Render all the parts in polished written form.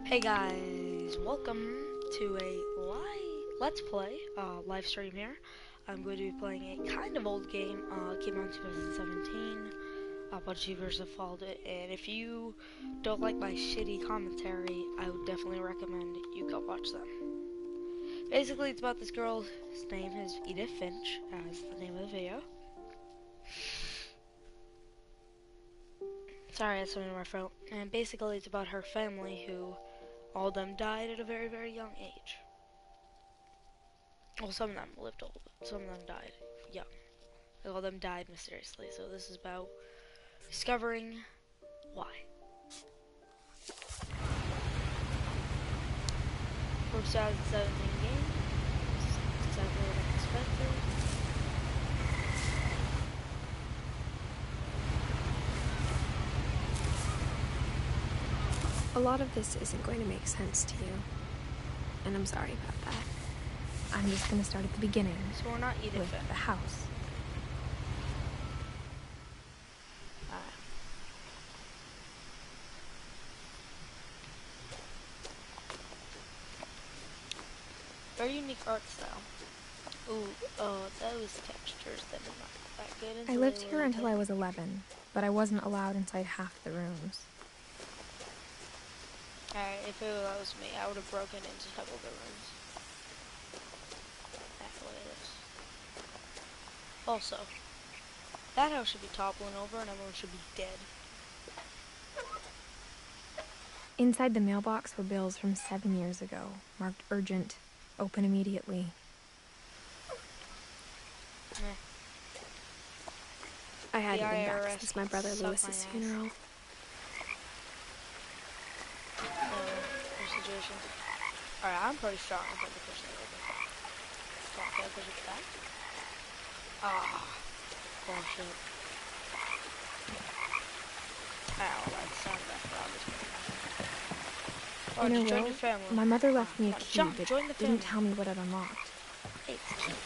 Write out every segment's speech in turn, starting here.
Hey guys, welcome to a Let's Play live stream here. I'm going to be playing a kind of old game, came out in 2017, Bungie vs. Default, and if you don't like my shitty commentary, I would definitely recommend you go watch them. Basically, it's about this girl, his name is Ediff Finch, as the name of the video. Sorry, I had something in my throat. And basically, it's about her family who all of them died at a very, very young age. Well, some of them lived old, but some of them died young. All of them died mysteriously, so this is about discovering why. For 2017 game, it's exactly what I expected. A lot of this isn't going to make sense to you, and I'm sorry about that. I'm just going to start at the beginning, So we're not Ediff with the house. Very unique art style. Ooh, those textures that are not that good. I lived here until I was 11, but I wasn't allowed inside half the rooms. Alright, if that was me, I would have broken into a couple of the rooms. That's the way it is. Also, that house should be toppling over and everyone should be dead. Inside the mailbox were bills from 7 years ago, marked urgent, open immediately. I hadn't been back since my brother Lewis's funeral. Alright, I'm pretty strong. I'm pretty pushing it over. Okay, push it back. Ah, bullshit. Ow, that sounded bad. In a row, my mother left me a key, but didn't tell me what it unlocked. Hey, it's a key.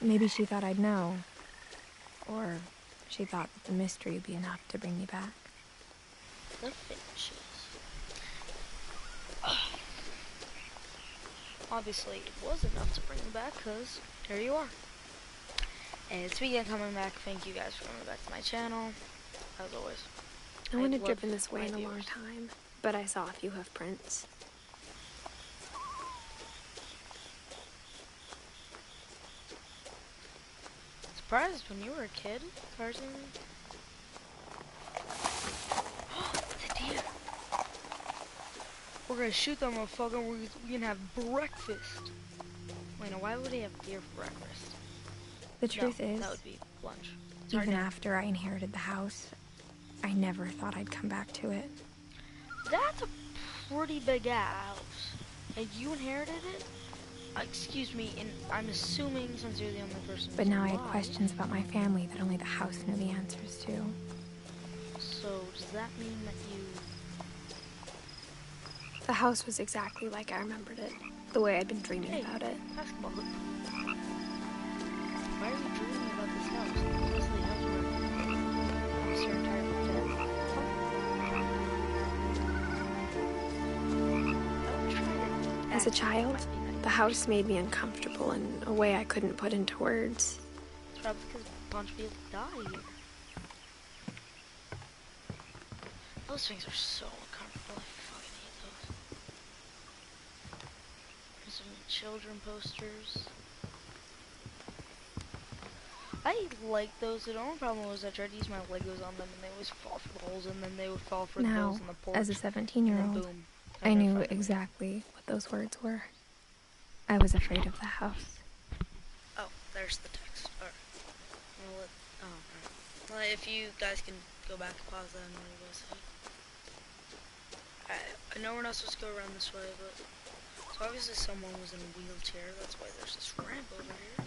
Maybe she thought I'd know. Or she thought that the mystery would be enough to bring me back. The Finches. Obviously, it was enough to bring me back, because here you are. And speaking of coming back, thank you guys for coming back to my channel, as always. I wouldn't have driven this way in a long time, but I saw a few hoof prints. Surprised when you were a kid, personally. It's a deer. We're gonna shoot that motherfucker. We're gonna have breakfast. Wait, now why would he have deer for breakfast? The truth is, that would be lunch. Even after I inherited the house, I never thought I'd come back to it. That's a pretty big house. And you inherited it? Excuse me, and I'm assuming since you're the only person. But now I had questions about my family that only the house knew the answers to. So, does that mean that you... The house was exactly like I remembered it. The way I'd been dreaming about it. Basketball hoop. Why are you dreaming about this house? This is the house where I'm so tired of death. As a child, the house made me uncomfortable in a way I couldn't put into words. It's probably because a bunch of people die here. Those things are so uncomfortable. I fucking hate those. There's some children posters. I like those. The only problem was I tried to use my Legos on them and they always fall for the holes and then they would fall for the holes in the porch. As a 17-year-old, I knew exactly what those words were. I was afraid of the house. Oh, there's the text. Alright. Well, if you guys can go back and pause that and what you guys say. I know we're not supposed to go around this way, but... So obviously someone was in a wheelchair, that's why there's this ramp over here.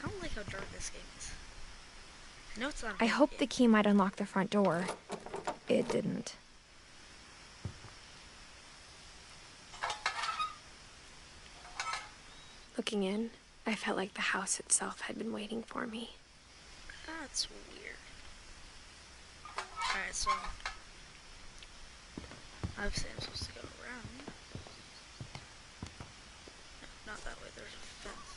I don't like how dark this game is. I know it's not I hoped the key might unlock the front door. It didn't. Looking in, I felt like the house itself had been waiting for me. That's weird. Alright, so obviously I'm supposed to go around. No, not that way, there's a fence.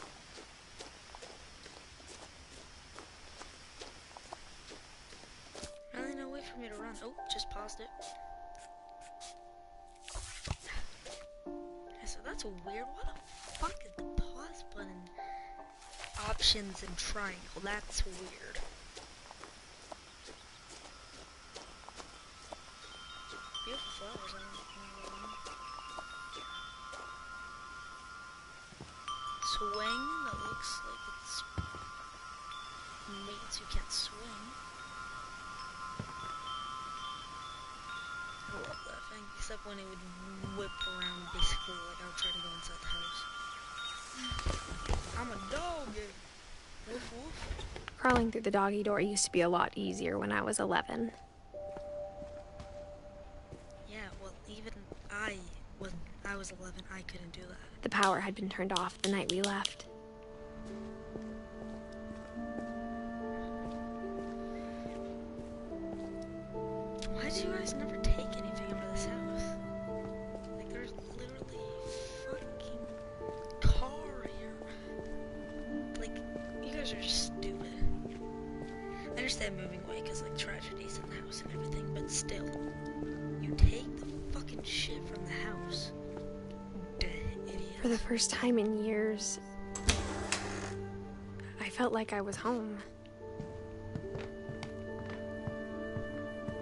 Really no way for me to run. Oh, just paused it. Okay, so that's weird. What the fuck is the pause button? Options and triangle. That's weird. Beautiful flowers. I don't know. Swing. That looks like it's means you can't swing. I love that thing, except when it would whip around, basically like I was trying to go inside the house. I'm a dog. Woof woof. Crawling through the doggy door used to be a lot easier when I was 11. Yeah, well, even when I was 11, I couldn't do that. The power had been turned off the night we left. Why did you guys never take anything out of this house? Like, there's literally a fucking car here. Like, you guys are just stupid. I understand moving away because, like, tragedies in the house and everything, but still. You take the fucking shit from the house. Idiot. For the first time in years, I felt like I was home.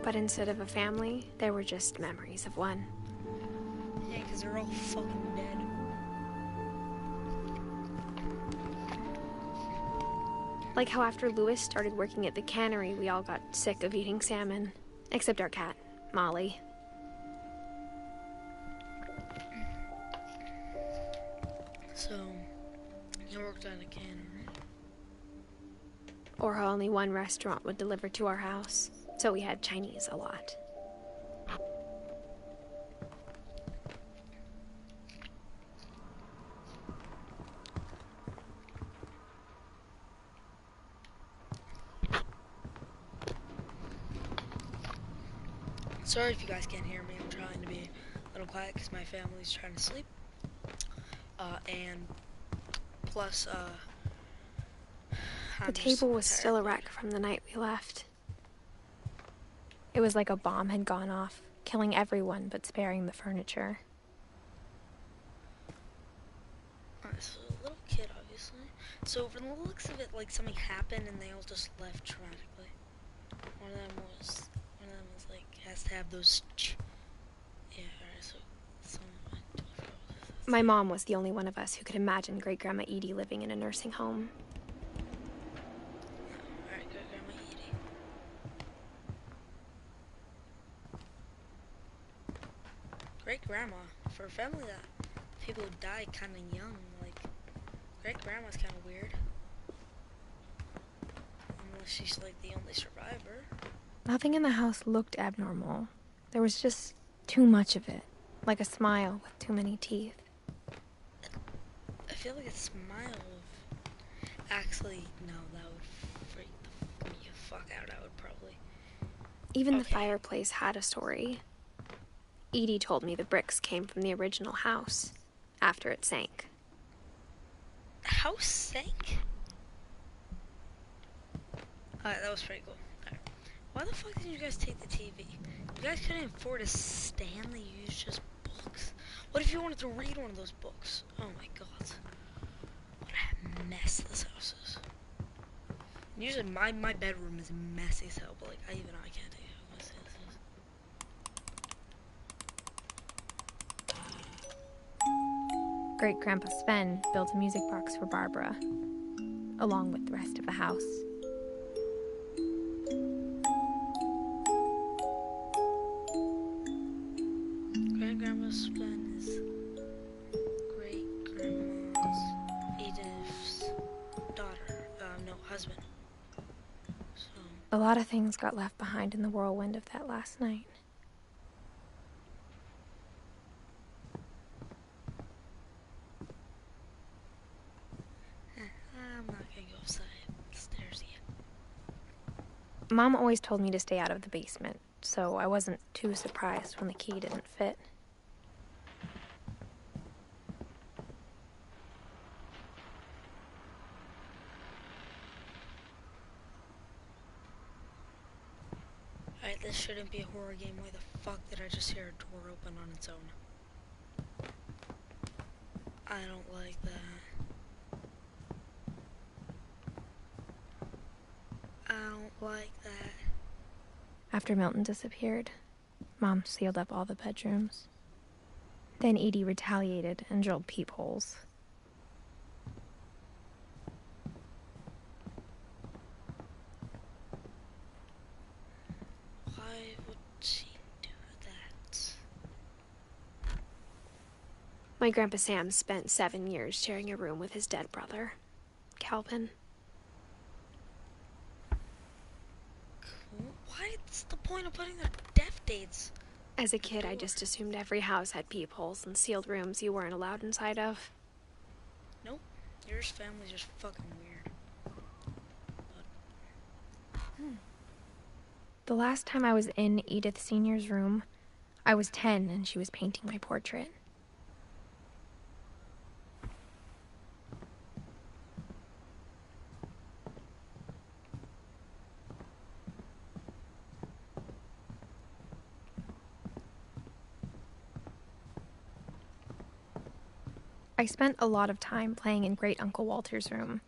But instead of a family, there were just memories of one. Yeah, because they're all fucking dead. Like how after Lewis started working at the cannery, we all got sick of eating salmon. Except our cat, Molly. So, you worked at a cannery. Or how only one restaurant would deliver to our house. So we had Chinese a lot. Sorry if you guys can't hear me. I'm trying to be a little quiet because my family's trying to sleep. And plus, The table was still a wreck from the night we left. It was like a bomb had gone off, killing everyone but sparing the furniture. So a little kid, obviously. So from the looks of it, like something happened and they all just left traumatically. One of them was like has to have those. Yeah. Alright. So My mom was the only one of us who could imagine Great-Grandma Edie living in a nursing home. Alright, Great-Grandma Edie. Great-Grandma, for a family that people die kind of young, like, Great-Grandma's kind of weird. Unless she's, like, the only survivor. Nothing in the house looked abnormal. There was just too much of it, like a smile with too many teeth. I feel like a smile of... Actually, no, that would freak me the fuck out. I would probably... Even the fireplace had a story. Edie told me the bricks came from the original house, after it sank. The house sank? Alright, that was pretty cool. Alright. Why the fuck did you guys take the TV? You guys couldn't afford a stand, they used just books. What if you wanted to read one of those books? Oh my god. What a mess this house is. Usually my bedroom is messy as hell, but like even I can't take it. Let's see this. Great-Grandpa Sven built a music box for Barbara, along with the rest of the house. Great-Grandpa Sven is great-grandma's Ediff's daughter. No, husband. So... A lot of things got left behind in the whirlwind of that last night. Mom always told me to stay out of the basement, so I wasn't too surprised when the key didn't fit. Alright, this shouldn't be a horror game. Why the fuck did I just hear a door open on its own? I don't like that. I don't like that. After Milton disappeared, Mom sealed up all the bedrooms. Then Edie retaliated and drilled peepholes. Why would she do that? My Grandpa Sam spent 7 years sharing a room with his dead brother, Calvin. What's the point of putting their death dates? As a kid, I just assumed every house had peepholes and sealed rooms you weren't allowed inside of. Nope. Yours family's just fucking weird. The last time I was in Edith Sr.'s room, I was 10 and she was painting my portrait. I spent a lot of time playing in Great Uncle Walter's room.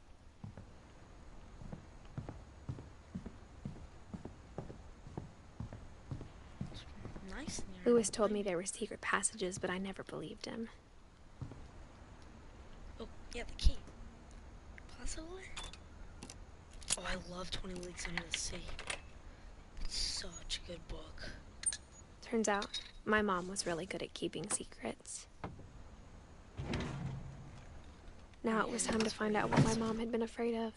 Nice. Lewis told me there were secret passages, but I never believed him. Oh, yeah, the key. Possibly? Oh, I love 20 Leagues Under the Sea. It's such a good book. Turns out, my mom was really good at keeping secrets. Now it was time to find out what my mom had been afraid of.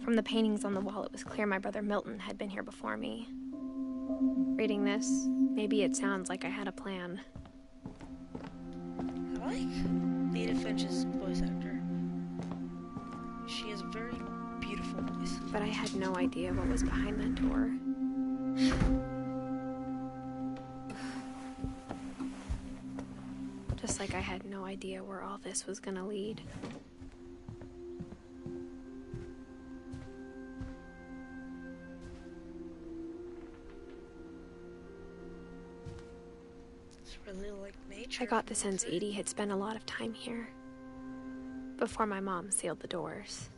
From the paintings on the wall, it was clear my brother Milton had been here before me. Reading this, maybe it sounds like I had a plan. I like Ediff Finch's voice actor. She has a very beautiful voice. But I had no idea what was behind that door. Just like I had no idea where all this was gonna lead. It's really like nature. I got the sense Edie had spent a lot of time here before my mom sealed the doors.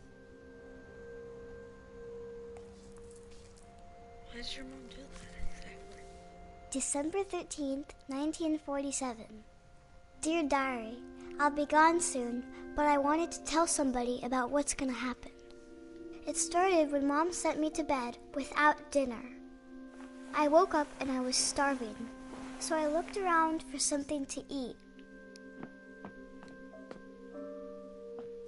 Why did your mom do that exactly? December 13th, 1947. Dear Diary, I'll be gone soon, but I wanted to tell somebody about what's gonna happen. It started when Mom sent me to bed without dinner. I woke up and I was starving, so I looked around for something to eat.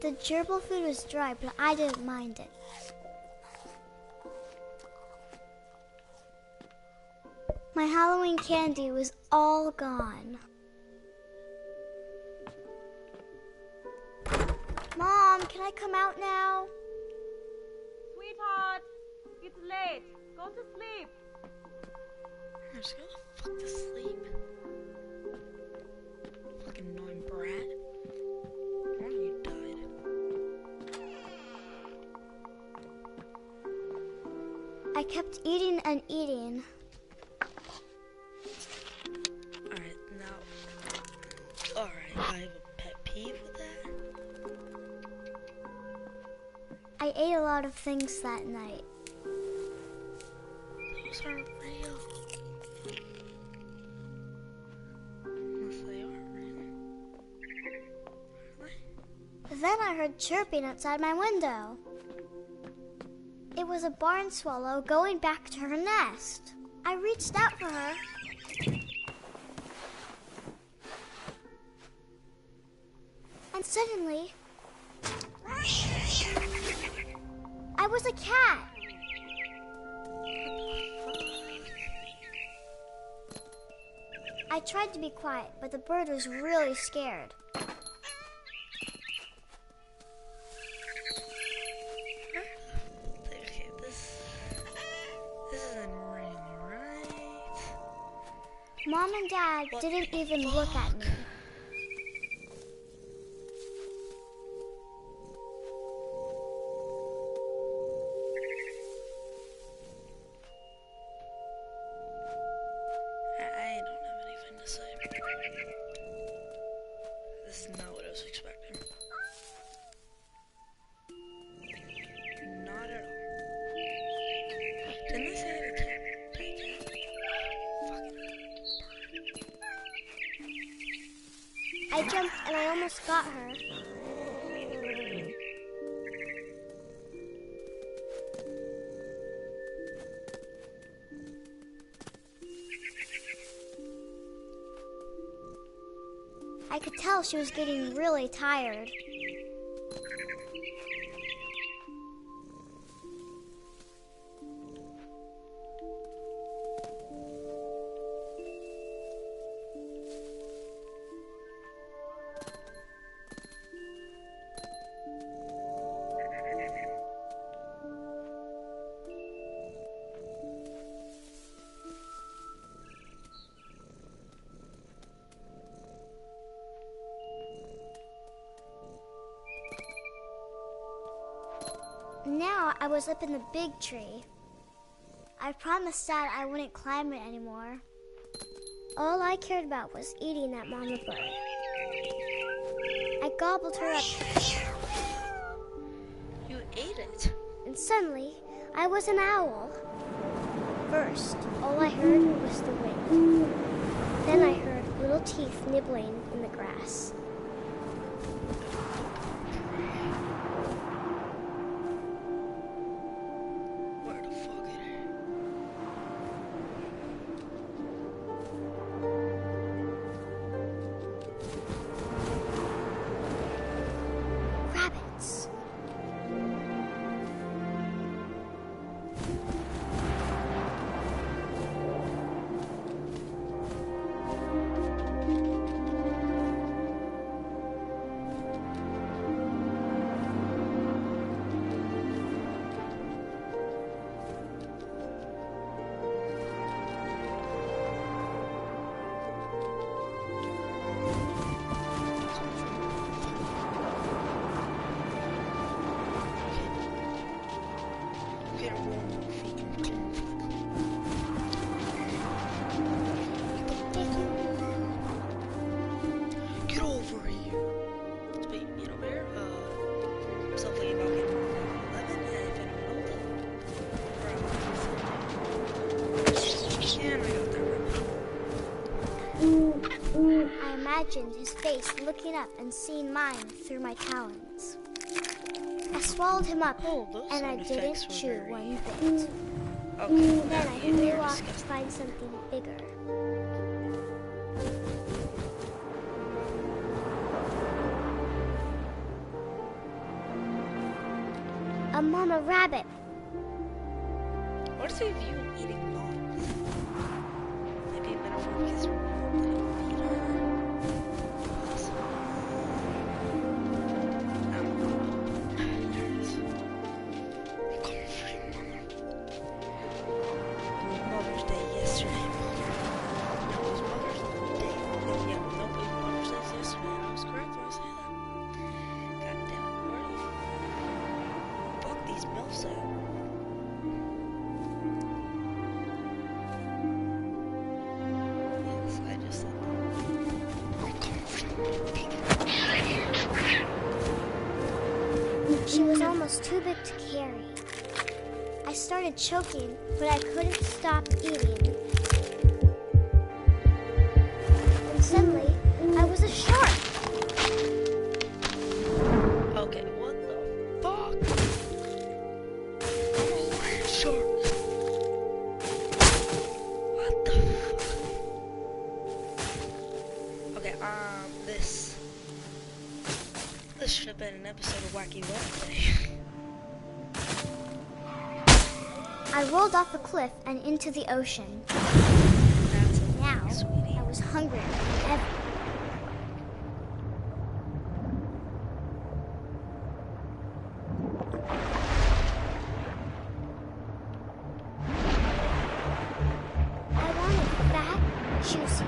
The gerbil food was dry, but I didn't mind it. My Halloween candy was all gone. Mom, can I come out now? Sweetheart, it's late. Go to sleep. I'm just gonna fuck to sleep. Fucking annoying brat. Or you died. I kept eating and eating. Alright, now. Alright, I have a pet peeve with that. I ate a lot of things that night. Those aren't real. Unless they are real. Really? Then I heard chirping outside my window. It was a barn swallow going back to her nest. I reached out for her. And suddenly, I was a cat. I tried to be quiet, but the bird was really scared. Mom and Dad What didn't the even look at me. I don't have anything to say. This is not what I was expecting. Not at all. Didn't they say to take it? Fucking I jumped and I almost got her. I could tell she was getting really tired. Now I was up in the big tree. I promised Dad I wouldn't climb it anymore. All I cared about was eating that mama bird. I gobbled her up, You ate it. and suddenly I was an owl. First, all I heard was the wind. Then I heard little teeth nibbling in the grass. Where the fuck is it? Rabbits. Get one more feet and come Get over here. Wait, you over here? Something about getting 11 if anyone else. And I got that I imagined his face looking up and seeing mine through my talons. I swallowed him up, Oh, those and I sound effects didn't were chew very- one bit. Okay, Then I you're flew off to disgusting. find something bigger. A mama rabbit. What is it with you and eating moms? Maybe a metaphor because your mom didn't feed her. Possible. I don't know. Parents. Comfort mother. Mother's Day yesterday. No, it was Mother's Day. No, yeah, no, it was Mother's Day yesterday. I was correct when I say that. God damn it. Where the fuck these MILFs at? Yes, I just said She was almost too big to carry. I started choking, but I couldn't stop eating. And suddenly, I was a shark. Okay, what the fuck? Oh, shark. What the fuck? Okay, this should have been an episode of Wacky Wednesday. I rolled off the cliff and into the ocean. That's Now, sweetie. I was hungrier than ever. I wanted fat, juicy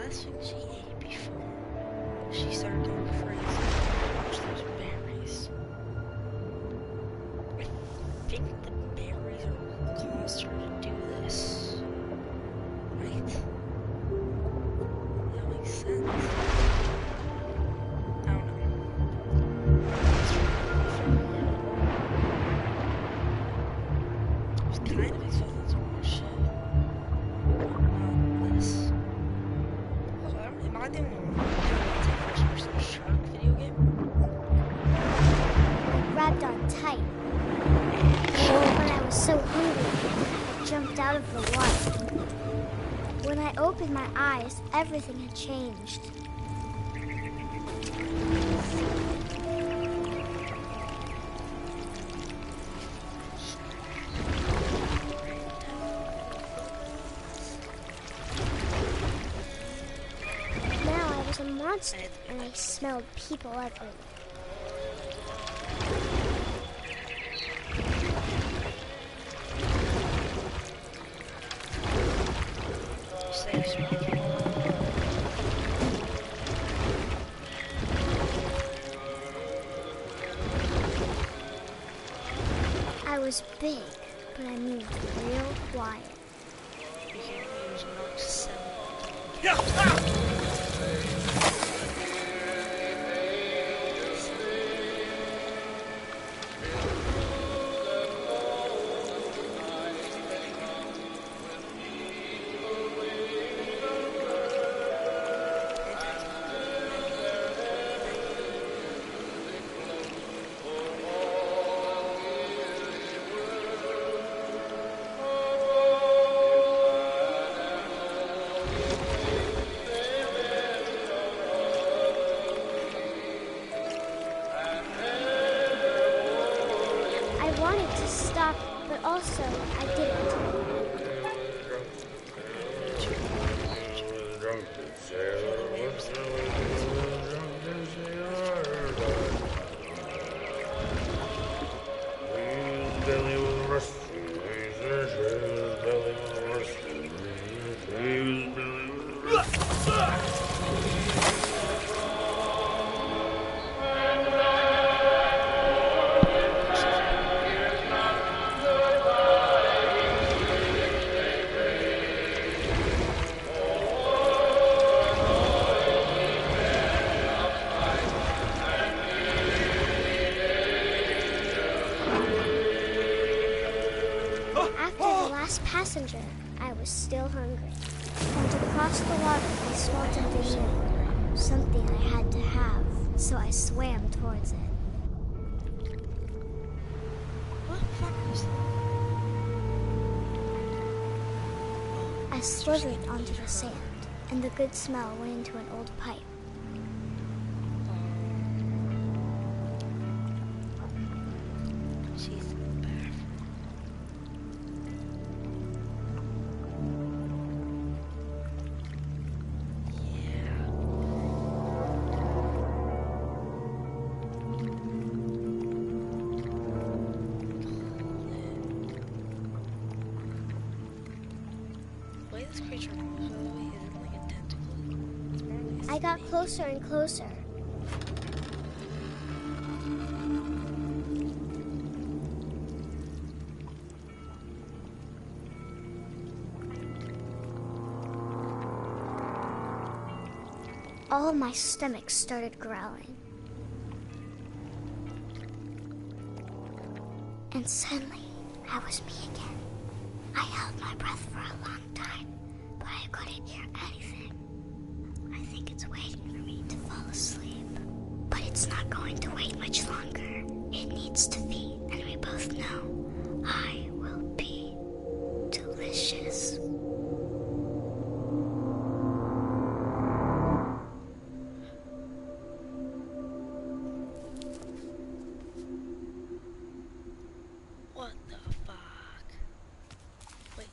last thing she ate before she started going crazy. Which those berries. I think the berries are what caused her to do this. Right? That makes sense. I don't know. I was kind of expecting some more shit. This. Am I the only one who take first person shark video game? I grabbed on tight. When I was so hungry, I jumped out of the water. When I opened my eyes, everything had changed. Now I was a monster, and I smelled people everywhere. I was big, but I moved real quiet. You can use Mark 7. I wanted to stop, but also I didn't. Passenger, I was still hungry. And to cross the water, I smelled something new. Something I had to have, so I swam towards it. What the fuck is that? I slithered onto the sand, and the good smell went into an old pipe. She's in the bathroom. This creature moves, by the way, isn't like a tentacle. It's more like a I got snake. closer and closer. All of my stomach started growling. And suddenly, I was me again. I held my breath for a long time, but I couldn't hear anything. I think it's waiting for me to fall asleep. But it's not going to wait much longer. It needs to feed, and we both know I will be delicious. What the fuck? Wait.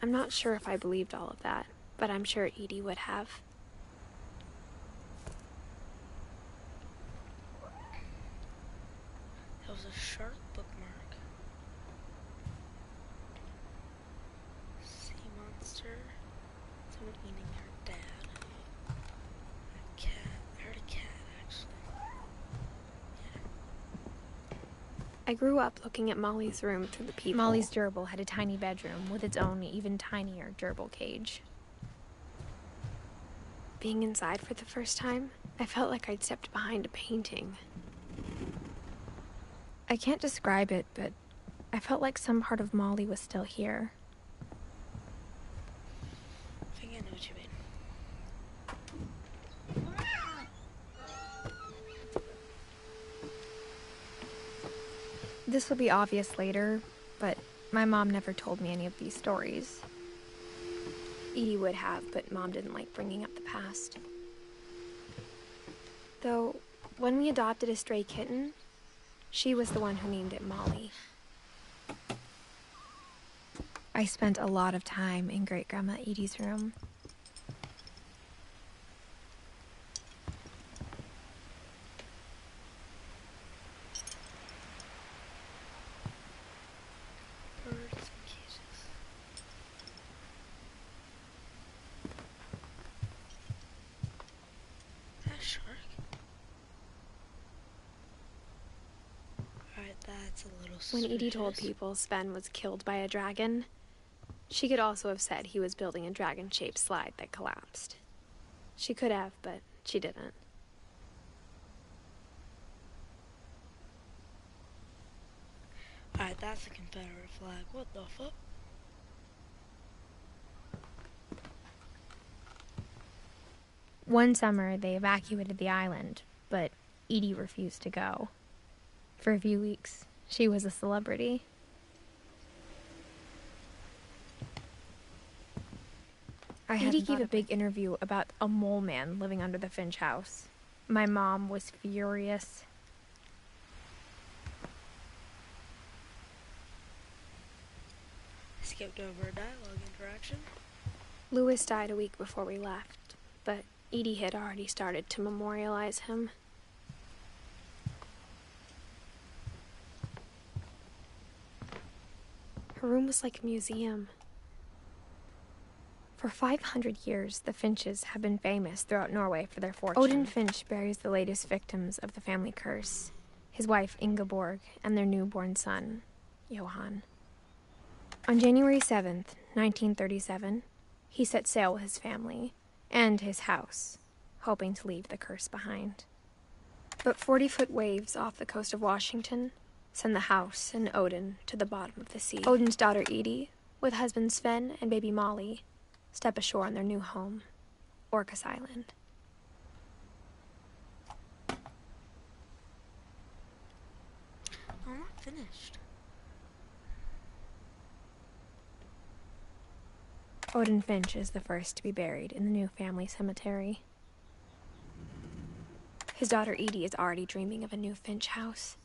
I'm not sure if I believed all of that, but I'm sure Edie would have. That was a shark bookmark. Sea monster. eating her dad. A cat. I heard a cat, actually. I grew up looking at Molly's room through the peephole. Molly's gerbil had a tiny bedroom with its own even tinier gerbil cage. Being inside for the first time, I felt like I'd stepped behind a painting. I can't describe it, but I felt like some part of Molly was still here. I think I know what you mean. This will be obvious later, but my mom never told me any of these stories. Edie would have, but Mom didn't like bringing up the past. Though, when we adopted a stray kitten, she was the one who named it Molly. I spent a lot of time in Great-Grandma Edie's room. Birds and cages. That shark? Alright, that's a little suspicious. When Edie told people Sven was killed by a dragon, she could also have said he was building a dragon-shaped slide that collapsed. She could have, but she didn't. Alright, that's a Confederate flag. What the fuck? One summer, they evacuated the island, but Edie refused to go. For a few weeks, she was a celebrity. Edie gave a big interview about a mole man living under the Finch house. My mom was furious. Skipped over a dialogue interaction. Lewis died a week before we left, but Edie had already started to memorialize him. Her room was like a museum. For 500 years, the Finches have been famous throughout Norway for their fortune. Odin Finch buries the latest victims of the family curse, his wife Ingeborg and their newborn son, Johan. On January 7th, 1937, he set sail with his family and his house, hoping to leave the curse behind. But 40-foot waves off the coast of Washington send the house and Odin to the bottom of the sea. Odin's daughter Edie, with husband Sven and baby Molly, step ashore on their new home, Orcas Island. I'm not finished. Odin Finch is the first to be buried in the new family cemetery. His daughter Edie is already dreaming of a new Finch house.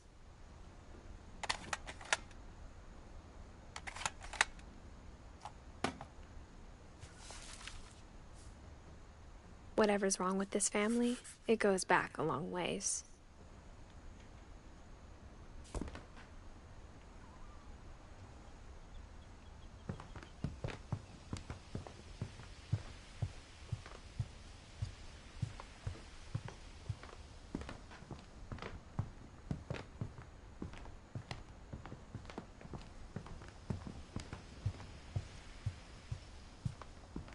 Whatever's wrong with this family, it goes back a long ways.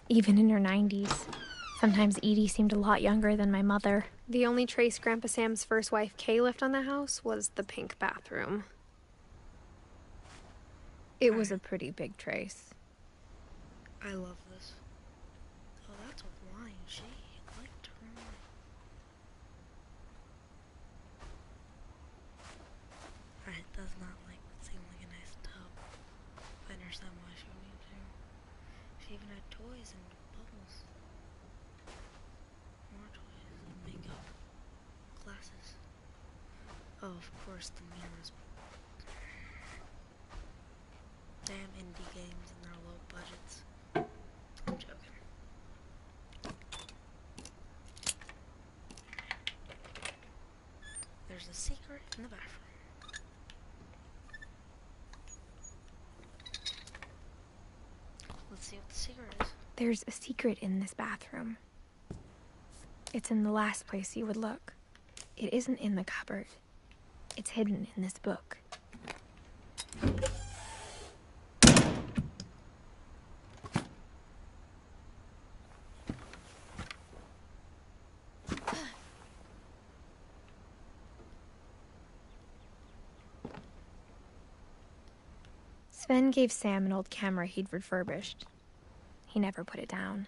Even in her 90s. Sometimes Edie seemed a lot younger than my mother. The only trace Grandpa Sam's first wife, Kay, left on the house was the pink bathroom. It was a pretty big trace. I love this. Oh, that's a wine. She liked her wine. Alright, does not seem like a nice tub. I understand why she would need to. She even had toys and bubbles. More toys and makeup. Glasses. Oh, of course, the mirrors. Damn indie games and their low budgets. I'm joking. There's a secret in the bathroom. Let's see what the secret is. There's a secret in this bathroom. It's in the last place you would look. It isn't in the cupboard. It's hidden in this book. Sven gave Sam an old camera he'd refurbished. He never put it down.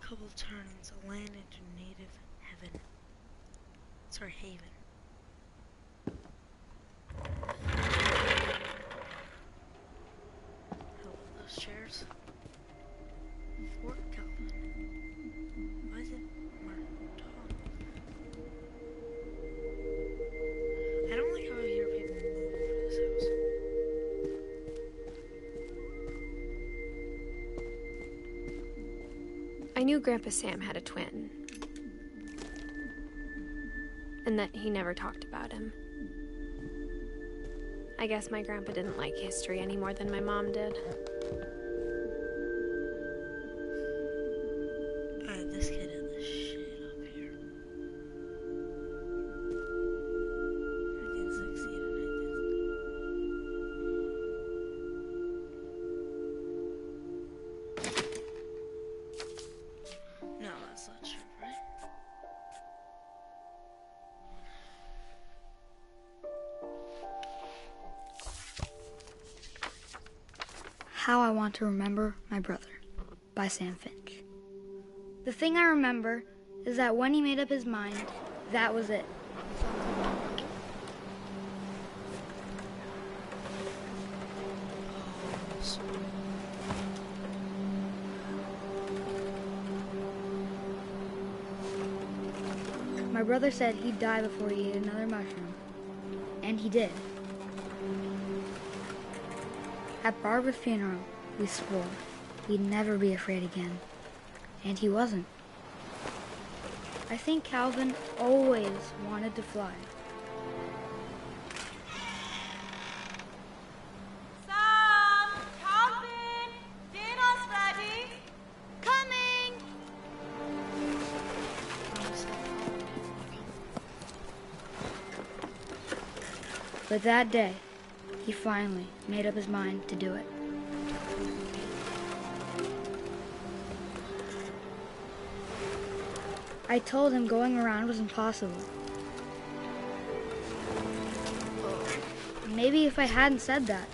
Couple turns, a land into native heaven. Sorry, haven. Help with those chairs. Fort Calvin. Why is it marked off? I don't like how I hear people move for this house. I knew Grandpa Sam had a twin, and that he never talked about him. I guess my grandpa didn't like history any more than my mom did. This kid had this shit up here. I can succeed and I did. No, that's not true, right? How I Want to Remember My Brother by Sam Finch. The thing I remember is that when he made up his mind, that was it. My brother said he'd die before he ate another mushroom. And he did. At Barbara's funeral, we swore we'd never be afraid again. And he wasn't. I think Calvin always wanted to fly. Sam! Calvin! Dinner's ready! Coming! But that day, he finally made up his mind to do it. I told him going around was impossible. Maybe if I hadn't said that.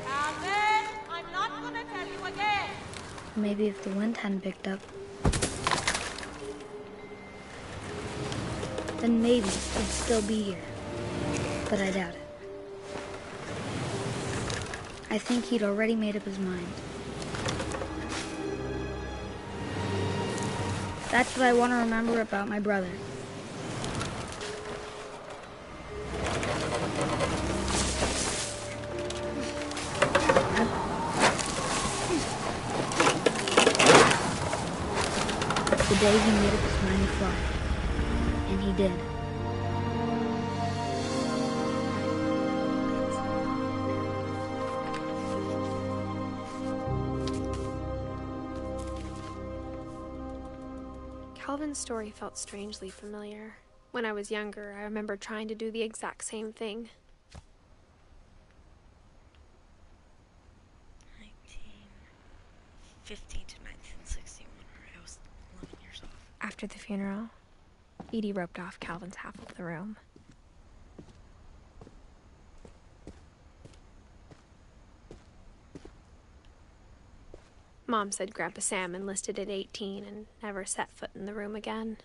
Calvin! I'm not gonna tell you again! Maybe if the wind hadn't picked up. Then maybe he'd still be here. But I doubt it. I think he'd already made up his mind. That's what I want to remember about my brother. The day he made up his mind to fly. And he did. Calvin's story felt strangely familiar. When I was younger, I remember trying to do the exact same thing. 1915 to 1961, I was 11 years old. After the funeral, Edie roped off Calvin's half of the room. Mom said Grandpa Sam enlisted at 18 and never set foot in the room again.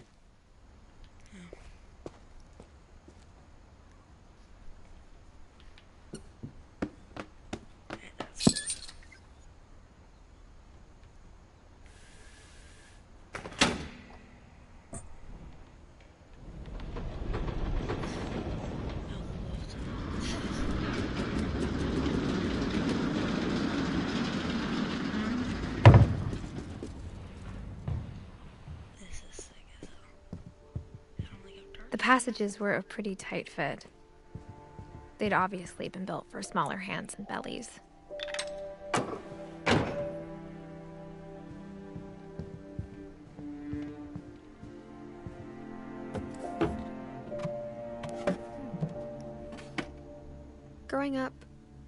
passages were a pretty tight fit. They'd obviously been built for smaller hands and bellies. Growing up,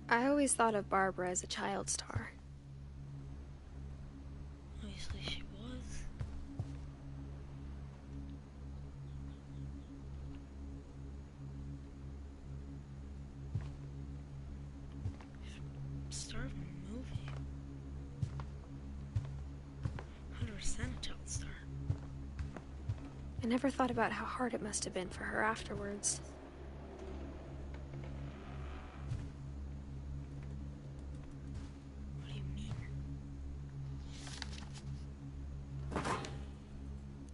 I always thought of Barbara as a child star. Obviously she was. Star of a movie. 100% a child star. I never thought about how hard it must have been for her afterwards. What do you mean?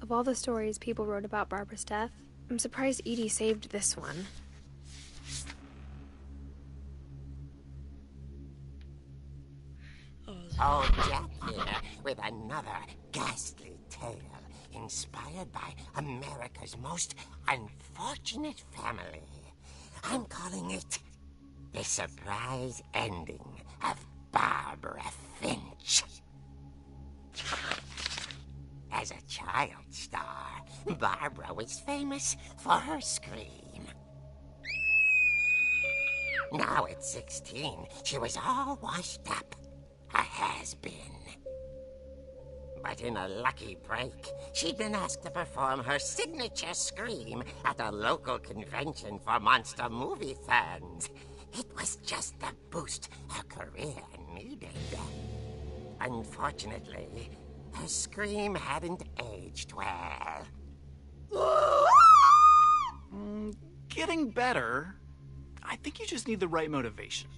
Of all the stories people wrote about Barbara's death, I'm surprised Edie saved this one. Oh, Jack here with another ghastly tale inspired by America's most unfortunate family. I'm calling it The Surprise Ending of Barbara Finch. As a child star, Barbara was famous for her scream. Now at 16, she was all washed up. A has-been. But in a lucky break, she'd been asked to perform her signature scream at a local convention for monster movie fans. It was just the boost her career needed. Unfortunately, her scream hadn't aged well. Getting better. I think you just need the right motivation.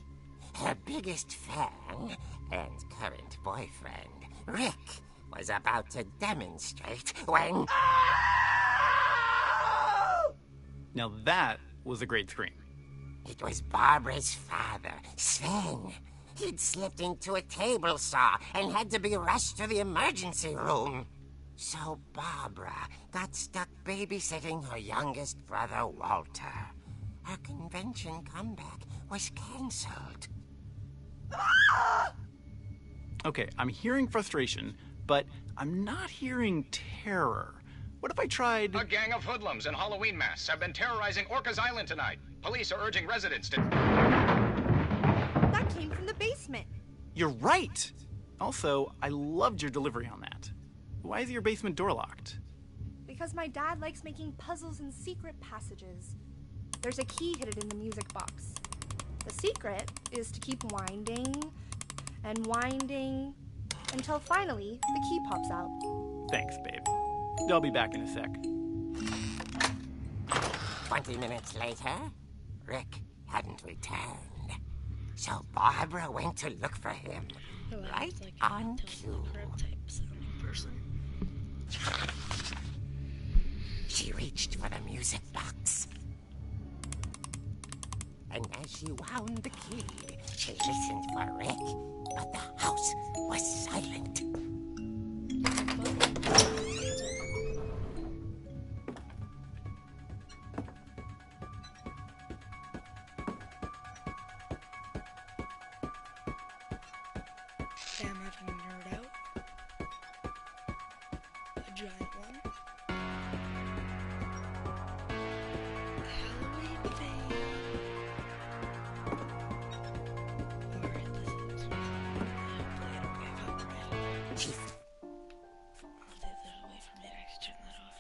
Her biggest fan and current boyfriend, Rick, was about to demonstrate when... Now that was a great scream. It was Barbara's father, Sven. He'd slipped into a table saw and had to be rushed to the emergency room. So Barbara got stuck babysitting her youngest brother, Walter. Her convention comeback was cancelled. Okay, I'm hearing frustration, but I'm not hearing terror. What if I tried... A gang of hoodlums in Halloween masks have been terrorizing Orcas Island tonight. Police are urging residents to... That came from the basement. You're right! Also, I loved your delivery on that. Why is your basement door locked? Because my dad likes making puzzles and secret passages. There's a key hidden in the music box. The secret is to keep winding and winding until finally the key pops out. Thanks, babe. I'll be back in a sec. 20 minutes later, Rick hadn't returned. So Barbara went to look for him, right on cue. Type sounding person. She reached for the music box. And as she wound the key, she listened for Rick, but the house was silent. Damn, I can nerd out. A giant one. Halloween thing. Alright, this is... Hopefully I don't get copyrighted. She There's a way for me to actually turn that off.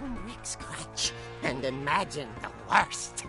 found Rick's crutch and imagined the worst.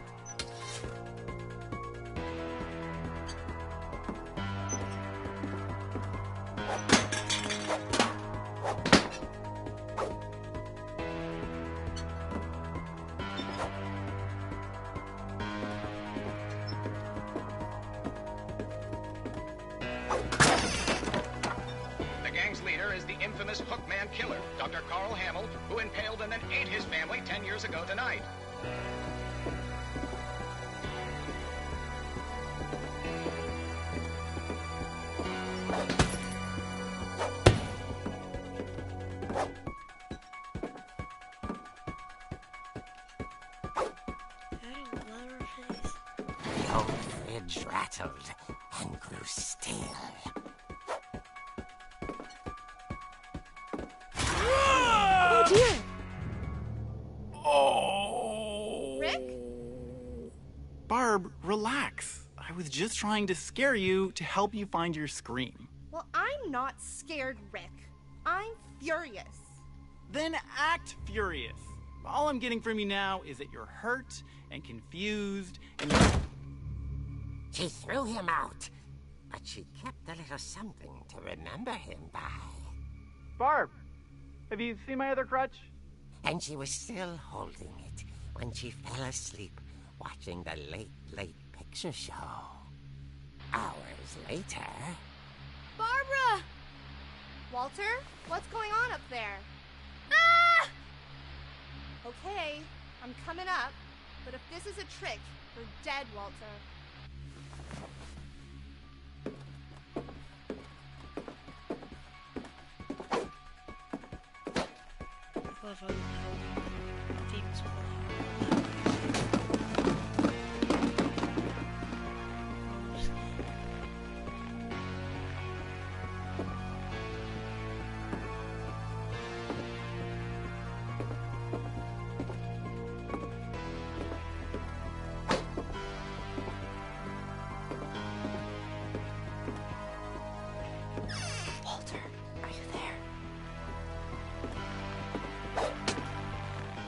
The gang's leader is the infamous Hookman killer, Dr. Carl Hamill, who impaled and then ate his family 10 years ago tonight. old fridge rattled and grew still. Oh dear! Oh! Rick? Barb, relax. I was just trying to scare you to help you find your scream. Well, I'm not scared, Rick. I'm furious. Then act furious. All I'm getting from you now is that you're hurt and confused and She threw him out, but she kept a little something to remember him by. Barb, have you seen my other crutch? And she was still holding it when she fell asleep watching the late picture show. Hours later... Barbara! Walter, what's going on up there? Ah! Okay, I'm coming up, but if this is a trick, you're dead, Walter. I love how the themes play. Walter, are you there?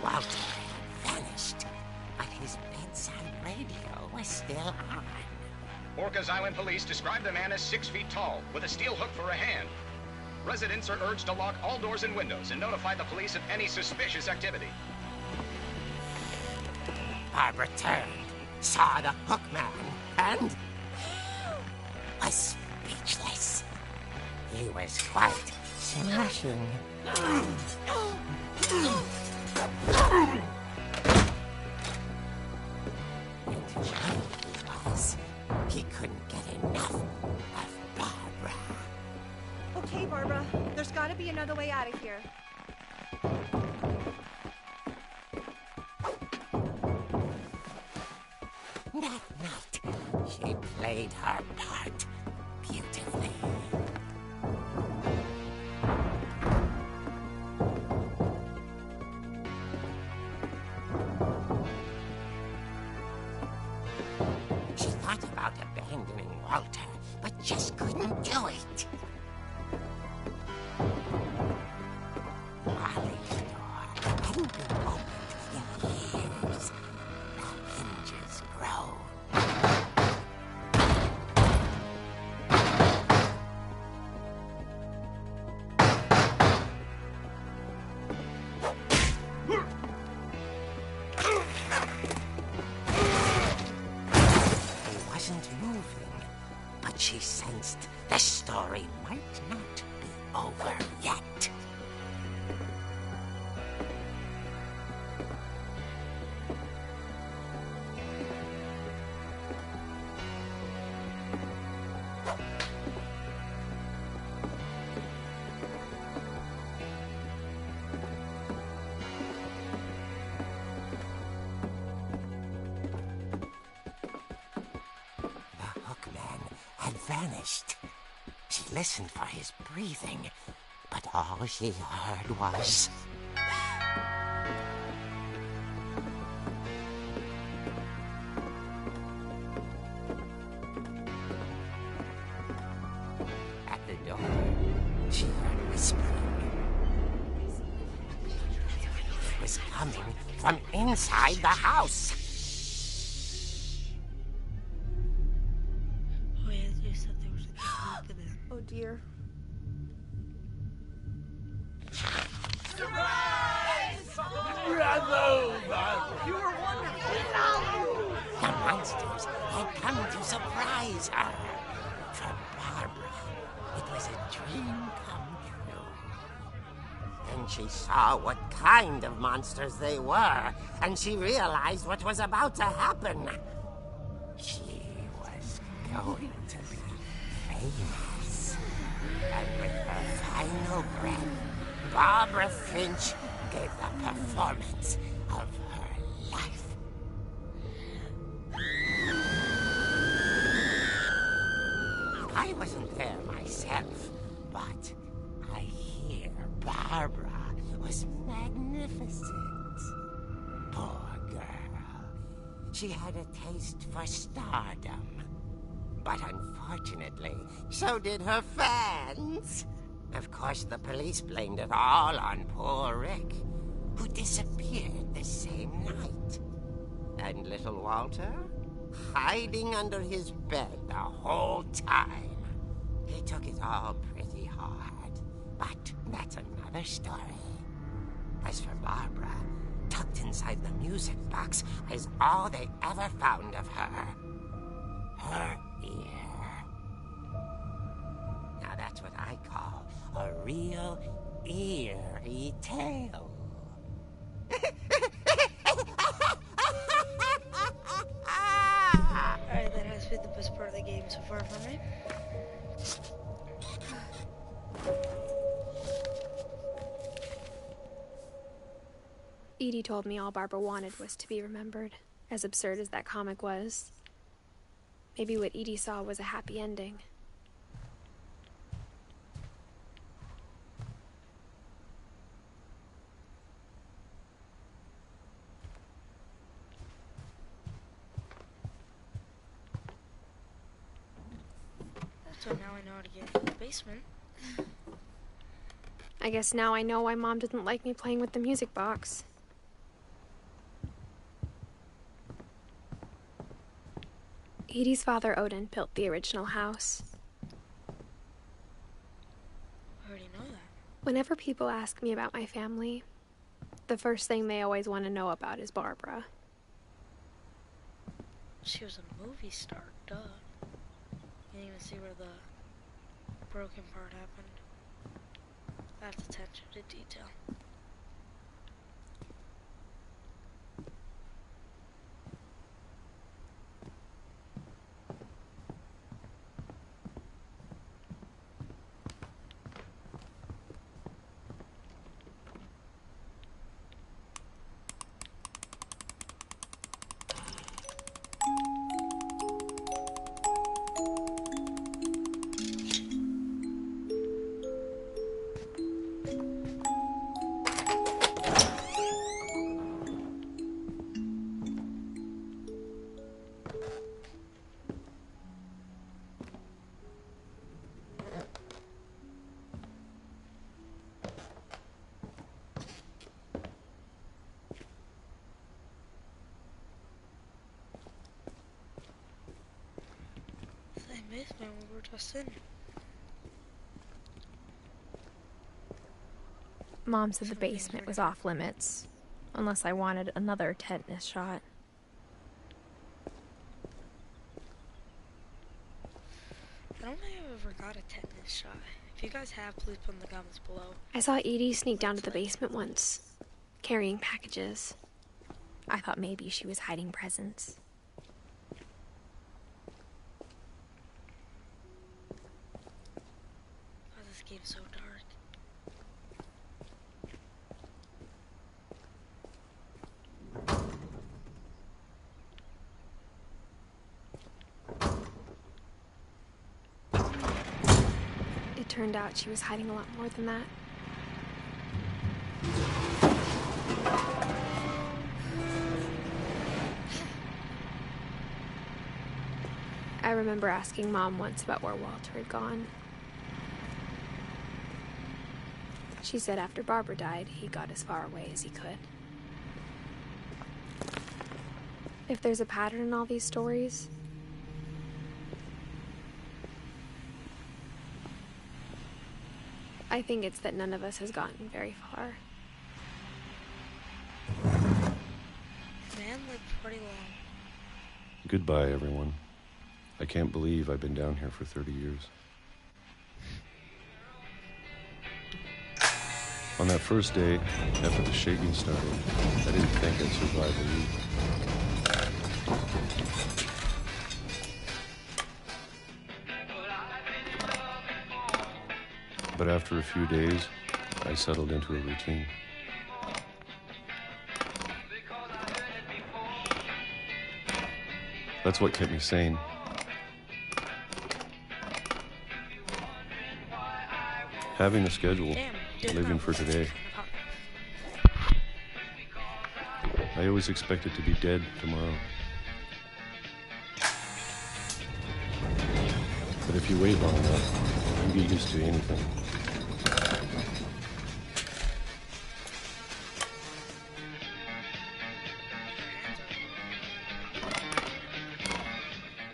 Walter had vanished, but his bedside radio was still on. Orcas Island police describe the man as 6 feet tall, with a steel hook for a hand. Residents are urged to lock all doors and windows and notify the police of any suspicious activity. Barbara turned, saw the hook man, and was speechless. He was quite smashing. And he couldn't get enough of Barbara. Okay, Barbara, there's gotta be another way out of here. That night, she played her part beautifully. She thought about abandoning Walter, but just couldn't do it. Molly's door hadn't been opened in years. The hinges groaned. He wasn't moving, but she sensed the story might not be over yet. The hookman had vanished. She listened for his breathing, but all she heard was... At the door, she heard whispering. It was coming from inside the house. Oh yeah, you said there was a group in there. Oh dear. The monsters had come to surprise her. For Barbara, it was a dream come true. Then she saw what kind of monsters they were, and she realized what was about to happen. She was going to be famous. And with her final breath, Barbara Finch gave the performance of her life. I wasn't there myself, but I hear Barbara was magnificent. Poor girl. She had a taste for stardom. But unfortunately, so did her fans. Of course, the police blamed it all on poor Rick, who disappeared the same night. And little Walter, hiding under his bed the whole time. He took it all pretty hard, but that's another story. As for Barbara, tucked inside the music box is all they ever found of her. Her ear. Now that's what I call a real eerie tale. Alright, that has been the best part of the game so far for me. Edie told me all Barbara wanted was to be remembered, as absurd as that comic was. Maybe what Edie saw was a happy ending. So now I know how to get into the basement. I guess now I know why Mom didn't like me playing with the music box. Edie's father, Odin, built the original house. I already know that. Whenever people ask me about my family, the first thing they always want to know about is Barbara. She was a movie star, duh. You didn't even see where the broken part happened. That's attention to detail. Same basement we were just in. Mom said the basement was off limits, unless I wanted another tetanus shot. I don't think I've ever got a tetanus shot. If you guys have, please put in the comments below. I saw Edie sneak down to the basement once, carrying packages. I thought maybe she was hiding presents. Why is this game so dark? It turned out she was hiding a lot more than that. I remember asking Mom once about where Walter had gone. She said after Barbara died, he got as far away as he could. If there's a pattern in all these stories, I think it's that none of us has gotten very far. Man lived pretty long. Goodbye, everyone. I can't believe I've been down here for 30 years. On that first day, after the shaking started, I didn't think I'd survive a week. But after a few days, I settled into a routine. That's what kept me sane. having a schedule, Damn, living for today. I always expected to be dead tomorrow. But if you wait long enough, you get used to anything.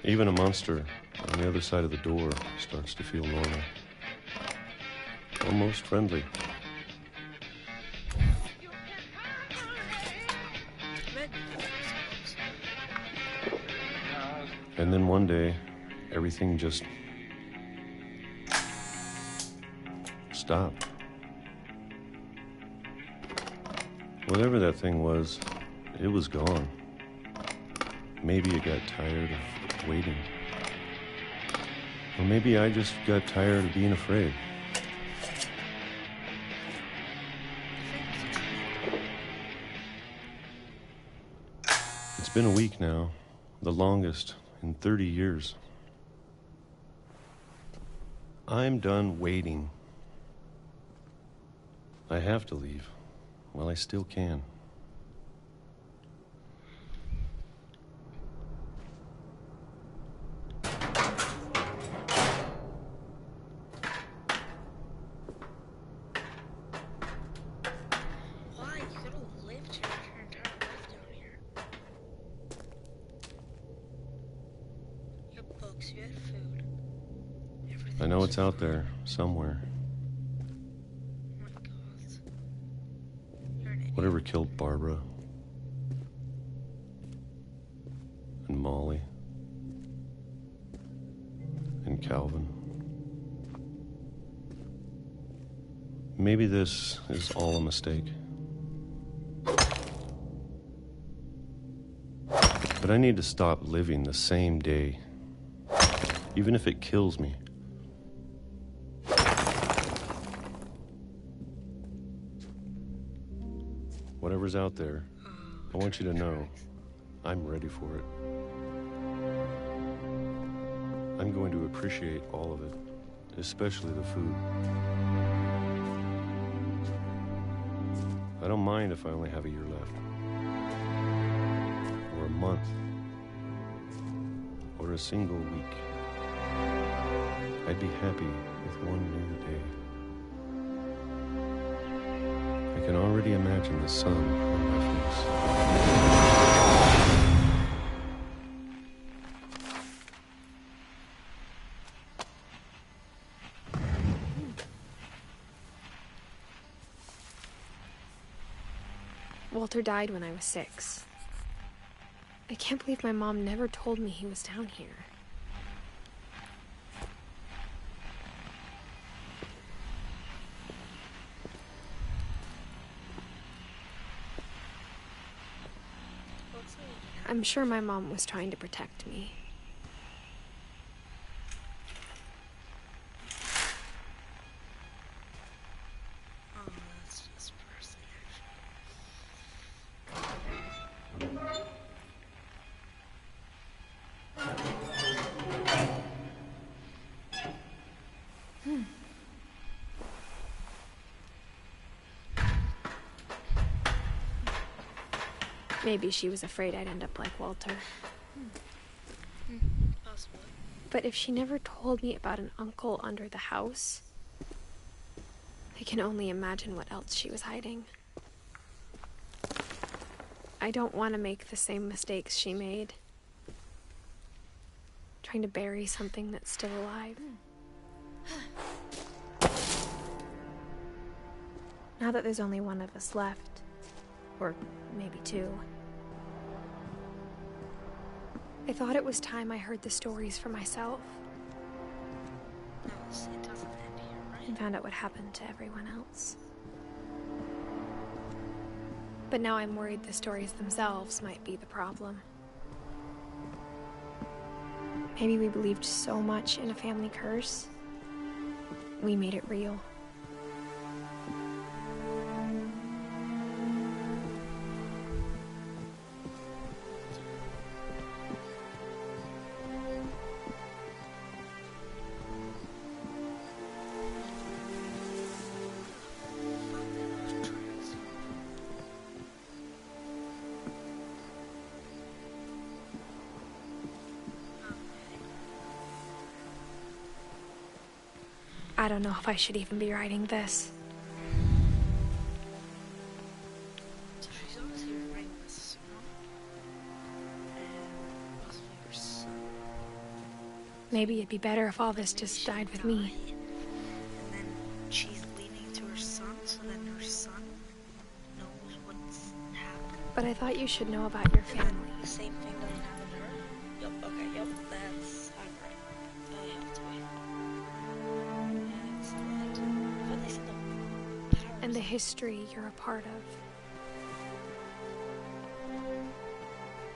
Even a monster on the other side of the door starts to feel normal. Almost friendly. And then one day, everything just stopped. Whatever that thing was, it was gone. Maybe it got tired of waiting. Or maybe I just got tired of being afraid. It's been a week now, the longest in 30 years. I'm done waiting. I have to leave while I still can. Why? You could have lived here your entire life down here. You had books, you had food. Everything I know was it's out there somewhere. Oh my God. You're an idiot. Whatever killed Barbara and Molly and Calvin. Maybe this is all a mistake. But I need to stop living the same day, even if it kills me. Whatever's out there, I want you to know I'm ready for it. I'm going to appreciate all of it, especially the food. I don't mind if I only have a year left, or a month, or a single week. I'd be happy with one new day. I can already imagine the sun on my face. Walter died when I was 6. I can't believe my mom never told me he was down here. I'm sure my mom was trying to protect me. Oh, that's just person, Maybe she was afraid I'd end up like Walter. possibly. But if she never told me about an uncle under the house, I can only imagine what else she was hiding. I don't want to make the same mistakes she made. Trying to bury something that's still alive. Now that there's only one of us left, or maybe 2, I thought it was time I heard the stories for myself No, it doesn't end here, right? and found out what happened to everyone else. But now I'm worried the stories themselves might be the problem. Maybe we believed so much in a family curse, we made it real. I don't know if I should even be writing this. So she's obviously writing this, and possibly her son. Maybe it'd be better if all this just died with me. And then she's leaving it to her son, so then her son knows what's happened. But I thought you should know about your And then family. the same thing doesn't happen to her. Yep, okay, yep, that's... I'm right. I have to be. Excellent. But they said the powers... And the history you're a part of.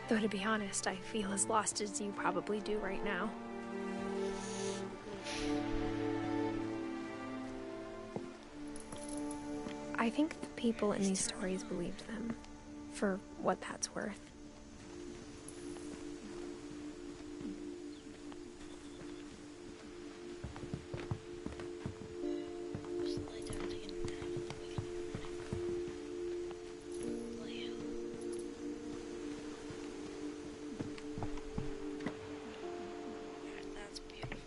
Though to be honest, I feel as lost as you probably do right now. I think the people in these stories believed them, for what that's worth. Just lay down, take a nap, and then wake up in the morning. Lay out. Alright, that's beautiful.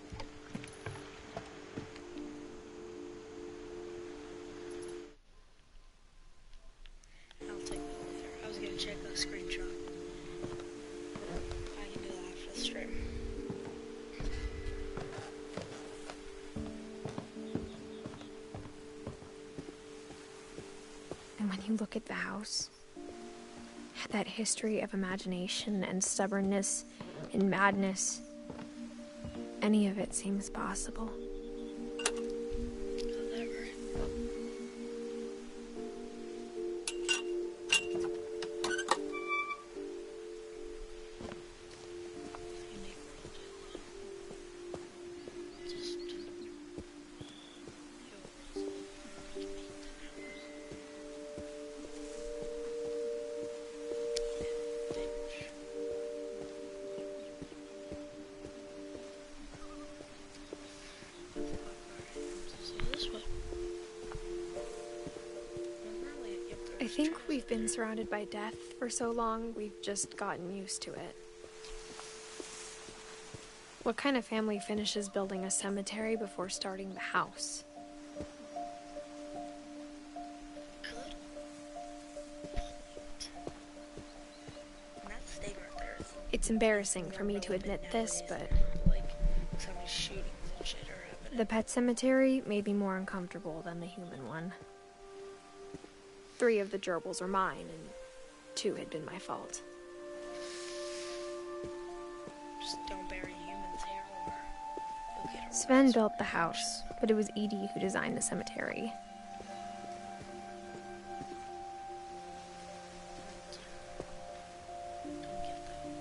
I'll take that later. I was gonna check a screenshot. I can do that after the stream. And when you look at the house, that history of imagination and stubbornness and madness, any of it seems possible. Whatever. I think we've been surrounded by death for so long, we've just gotten used to it. What kind of family finishes building a cemetery before starting the house? And that statement there is It's embarrassing for me to admit this, but like somebody's shooting and shit are happening. the pet cemetery made me more uncomfortable than the human one. 3 of the gerbils are mine, and 2 had been my fault. Just don't bury humans here or you'll get arrested. Sven built the house, but it was Edie who designed the cemetery. Don't get that one.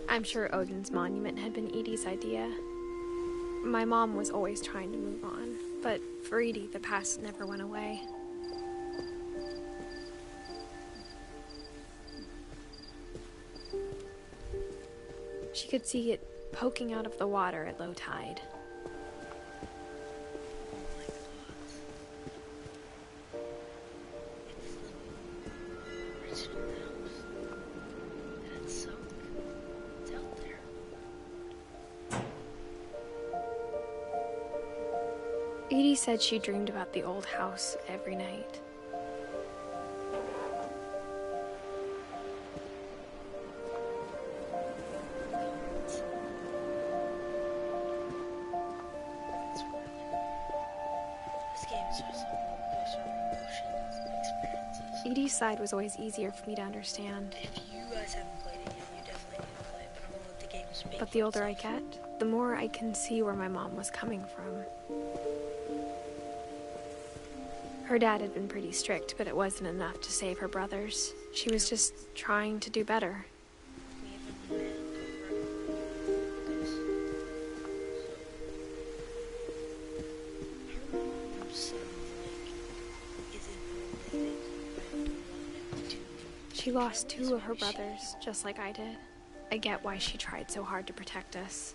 I'm sure Odin's monument had been Edie's idea. My mom was always trying to move on, but for Edie, the past never went away. She could see it poking out of the water at low tide. Edie said she dreamed about the old house every night. Edie's side was always easier for me to understand. If you guys haven't played it yet, you definitely need to play it, but I'm gonna let the game speak. But the older I get, the more I can see where my mom was coming from. Her dad had been pretty strict, but it wasn't enough to save her brothers. She was just trying to do better. She lost 2 of her brothers, just like I did. I get why she tried so hard to protect us.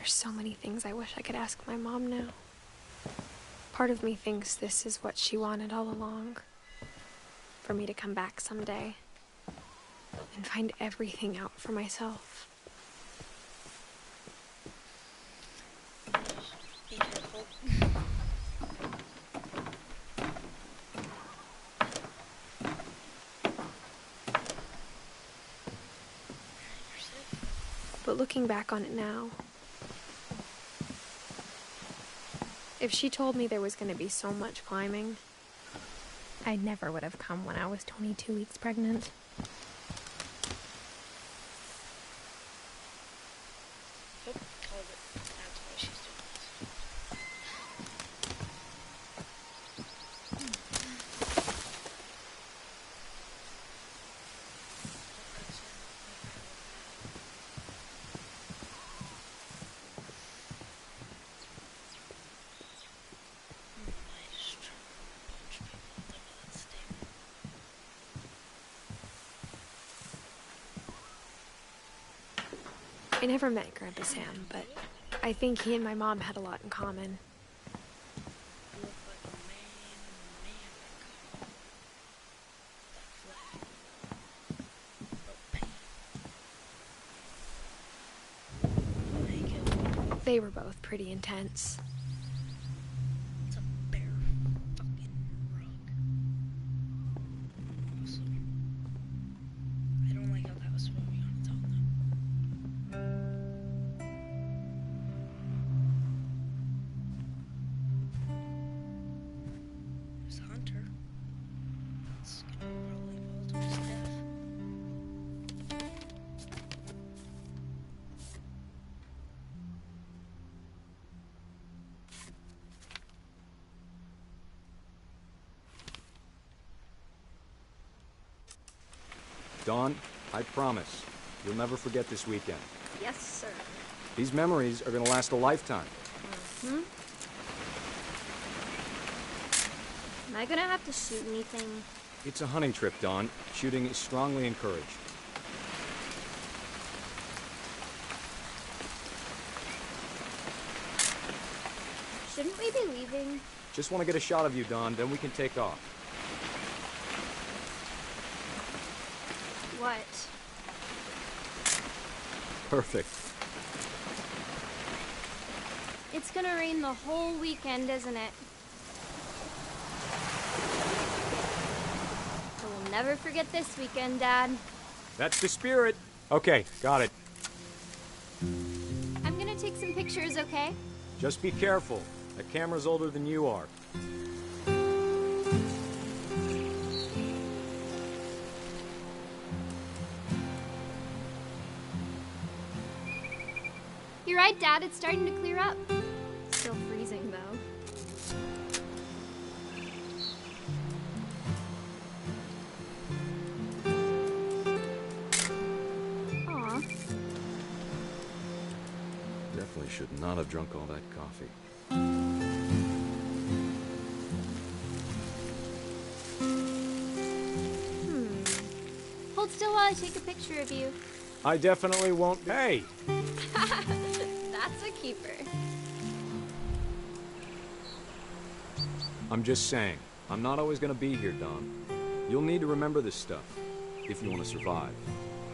There's so many things I wish I could ask my mom now. Part of me thinks this is what she wanted all along. For me to come back someday and find everything out for myself. Be careful. But looking back on it now, if she told me there was going to be so much climbing, I never would have come when I was 22 weeks pregnant. Yep, called it. That's why she's doing this. I never met Grandpa Sam, but I think he and my mom had a lot in common. You look like a man in America. That flag. Naked. They were both pretty intense. It's a bare fucking rug. Awesome. I don't like how that was moving on its own though. There's Hunter. It's gonna probably evolve to his death. Dawn, I promise, you'll never forget this weekend. Yes, sir. These memories are gonna last a lifetime. Am I gonna have to shoot anything? It's a hunting trip, Dawn. Shooting is strongly encouraged. Shouldn't we be leaving? Just want to get a shot of you, Dawn, then we can take off. What? Perfect. It's gonna rain the whole weekend, isn't it? So we'll never forget this weekend, Dad. That's the spirit. Okay, got it. I'm gonna take some pictures, okay? Just be careful. That camera's older than you are. You're right, Dad. It's starting to clear up. Still freezing, though. Aw. Definitely should not have drunk all that coffee. Hold still while I take a picture of you. I definitely won't. Hey! That's a keeper. I'm just saying, I'm not always gonna be here, Dawn. You'll need to remember this stuff, if you want to survive.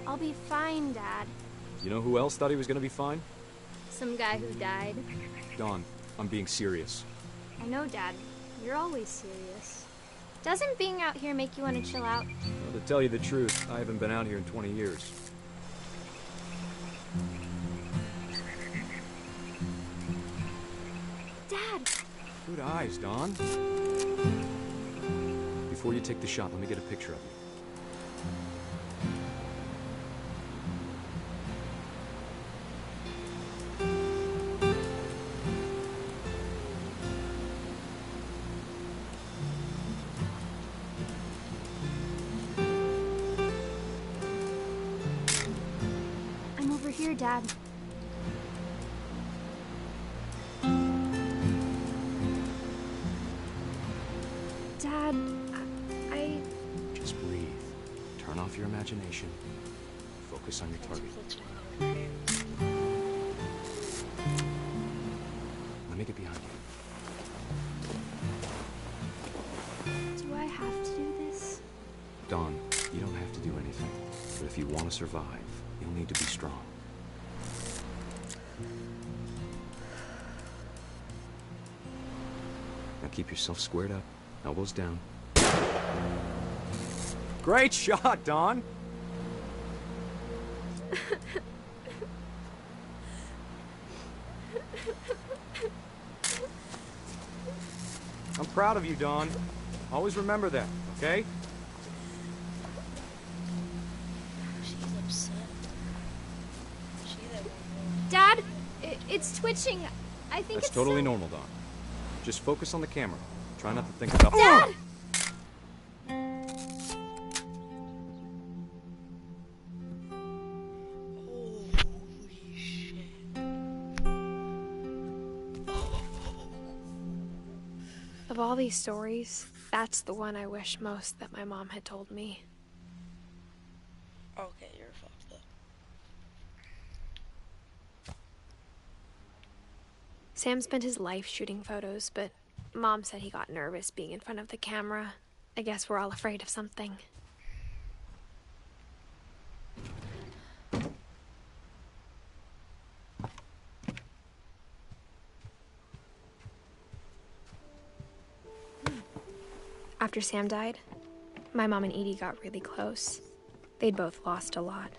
I'll be fine, Dad. You know who else thought he was gonna be fine? Some guy who died. Dawn, I'm being serious. I know, Dad. You're always serious. Doesn't being out here make you want to chill out? Well, to tell you the truth, I haven't been out here in 20 years. Dad! Good eyes, Dawn. Before you take the shot, let me get a picture of you. I'm over here, Dad. Dad, I... Just breathe. Turn off your imagination. Focus on your target. me get behind you. Do I have to do this? Dawn, you don't have to do anything. But if you want to survive, you'll need to be strong. Now keep yourself squared up, elbows down. Great shot, Dawn! I'm proud of you, Dawn. Always remember that, okay? She's upset. Dad, it's twitching. I think That's it's totally normal, Dawn. Just focus on the camera. Try not to think about— Dad! Holy shit. Of all these stories, that's the one I wish most that my mom had told me. Okay, you're fucked up. Sam spent his life shooting photos, but Mom said he got nervous being in front of the camera. I guess we're all afraid of something. After Sam died, my mom and Edie got really close. They'd both lost a lot.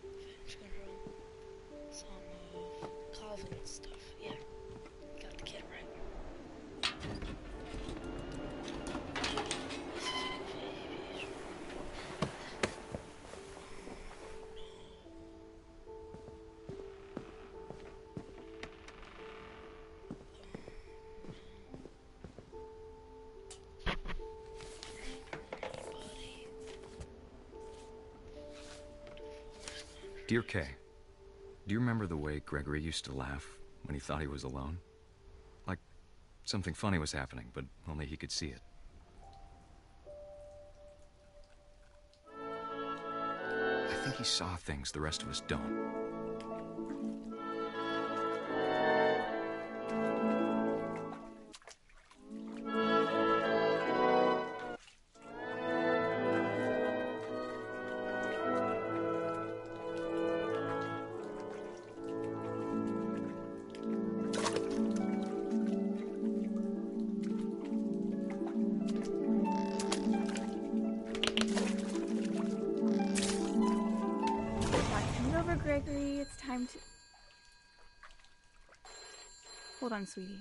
Finch control. Some of Calvin's stuff. Yeah. Got the kid right. Dear Kay, do you remember the way Gregory used to laugh when he thought he was alone? Like something funny was happening, but only he could see it. I think he saw things the rest of us don't. Gregory, it's time to... Hold on, sweetie.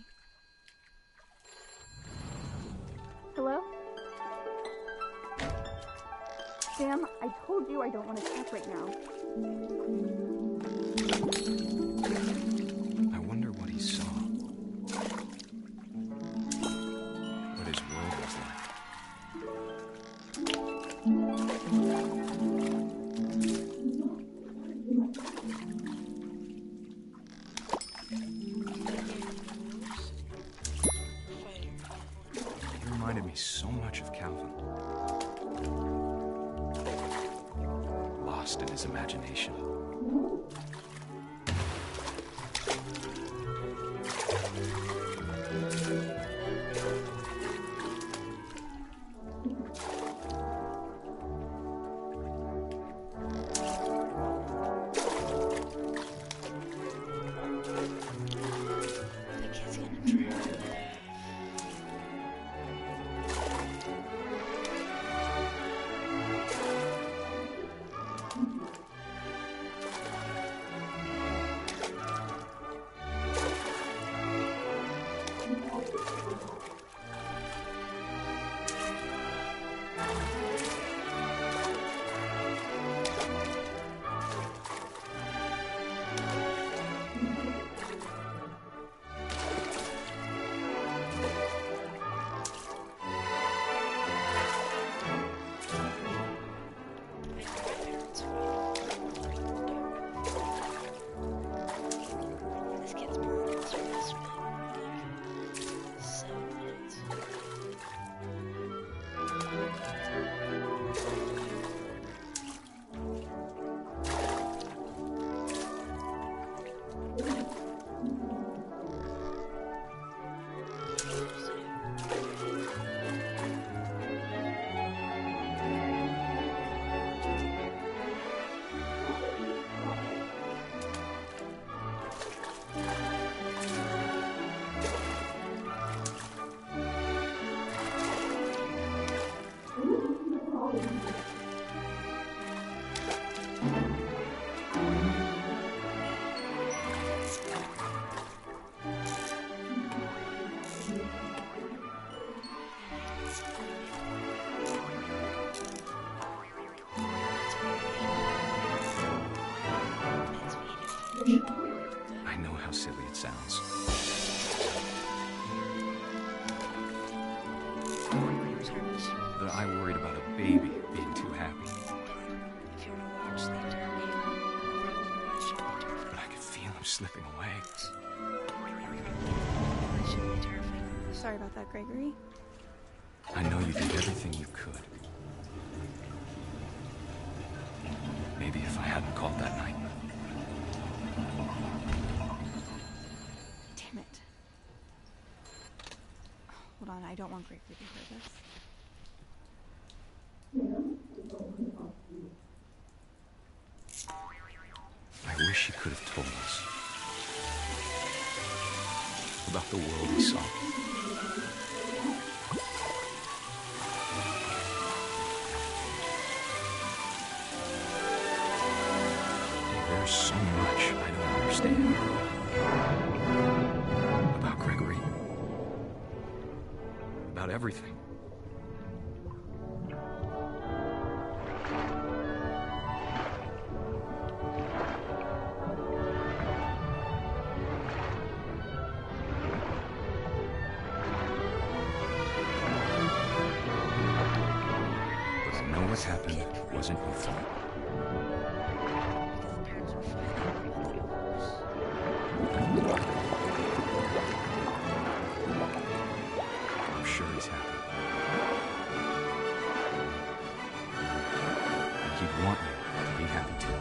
Hello? Sam, I told you I don't want to talk right now. I wonder what he saw. What his world was like. He reminded me so much of Calvin. Lost in his imagination. I know how silly it sounds. But I worried about a baby being too happy. If you want to watch the entire game, But I could feel him slipping away. Sorry about that, Gregory. I know you did everything you could. Maybe if I hadn't called that night. Damn it. Hold on, I don't want Gregory to hear this. I wish he could have told us about the world he saw. There's so much I don't understand about Gregory, about everything. What happened wasn't your fault. I'm sure he's happy. And he'd want you to be happy too.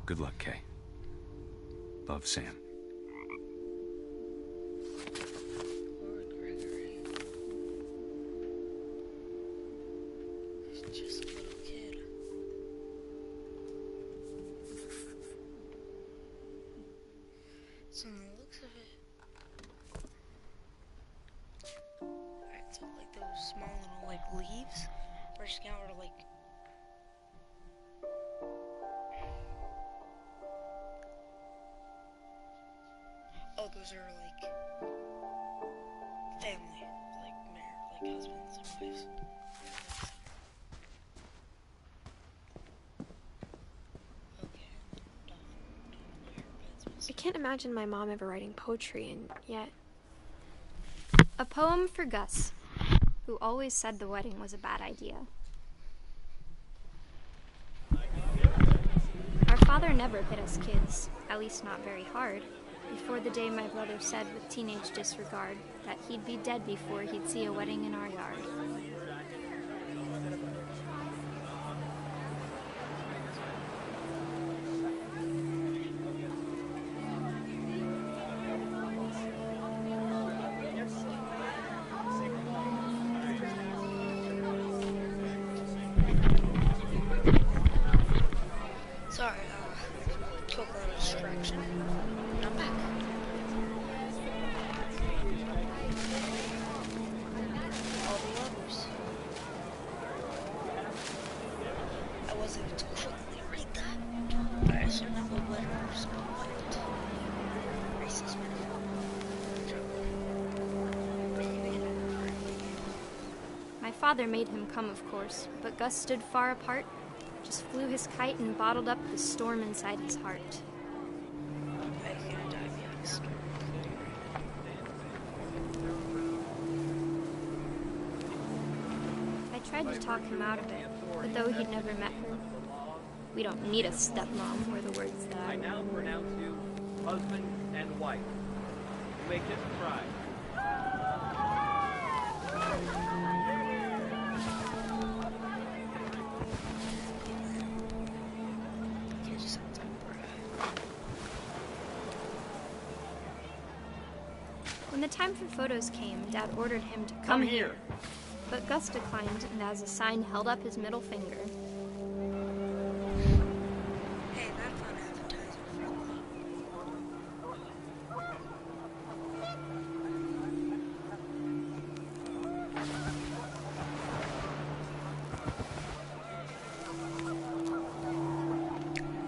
Good luck, Kay. Love, Sam. just a little kid. So on the looks of it, alright, so like those small little like leaves, we're just gonna like those are like family, like like husbands and wives. I can't imagine my mom ever writing poetry, and yet... A poem for Gus, who always said the wedding was a bad idea. Our father never hit us kids, at least not very hard, before the day my brother said with teenage disregard that he'd be dead before he'd see a wedding in our yard. Sorry, took a little distraction. I'm back. All the others. I wasn't able to quickly read that. I also know the letters are white. Racist metaphor. My father made him come, of course, but Gus stood far apart, just flew his kite and bottled up the storm inside his heart. I was gonna die behind a storm. I tried to talk him out of it, but though he'd never met her, we don't need a stepmom, were the words that I now pronounce you husband and wife. You may kiss the bride. When the time for photos came, Dad ordered him to come here. But Gus declined, and as a sign held up his middle finger. Hey, that fun advertiser friendly.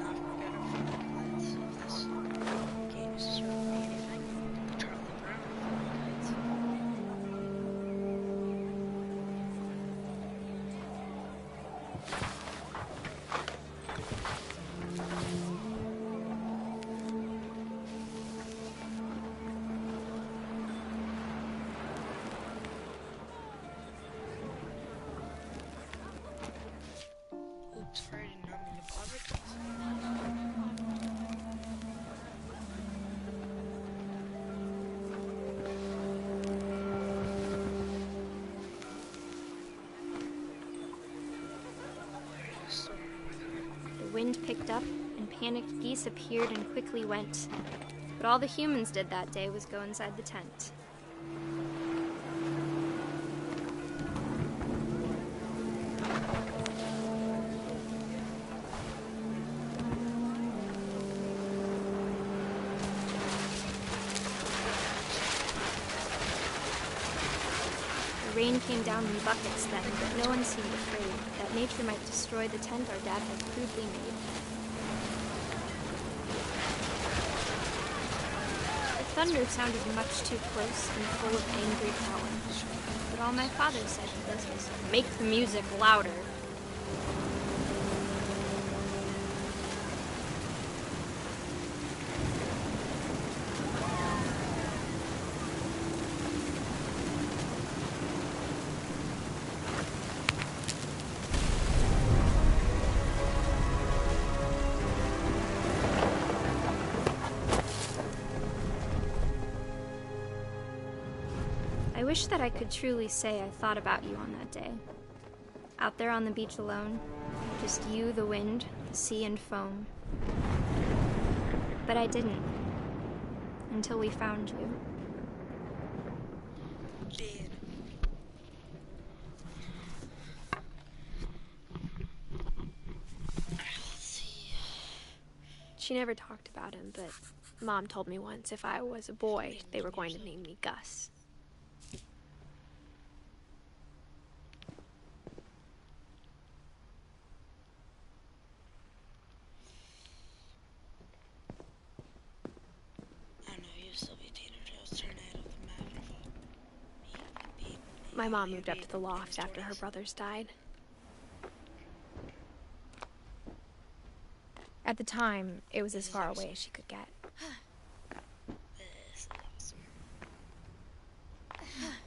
Not forget our final plans if this game is serving me anything. Charlie Brown guides. wind picked up, and panicked geese appeared and quickly went. But all the humans did that day was go inside the tent. The rain came down in buckets then, but no one seemed afraid that nature might destroy the tent our dad had crudely made. The thunder sounded much too close and full of angry power, but all my father said to us was, "Make the music louder." I wish that I could truly say I thought about you on that day. Out there on the beach alone, just you, the wind, the sea, and foam. But I didn't. Until we found you. Did. Let's see. She never talked about him, but Mom told me once if I was a boy, they were going to name me Gus. My mom moved up to the loft after her brothers died. At the time, it was as far away as she could get. This is awesome.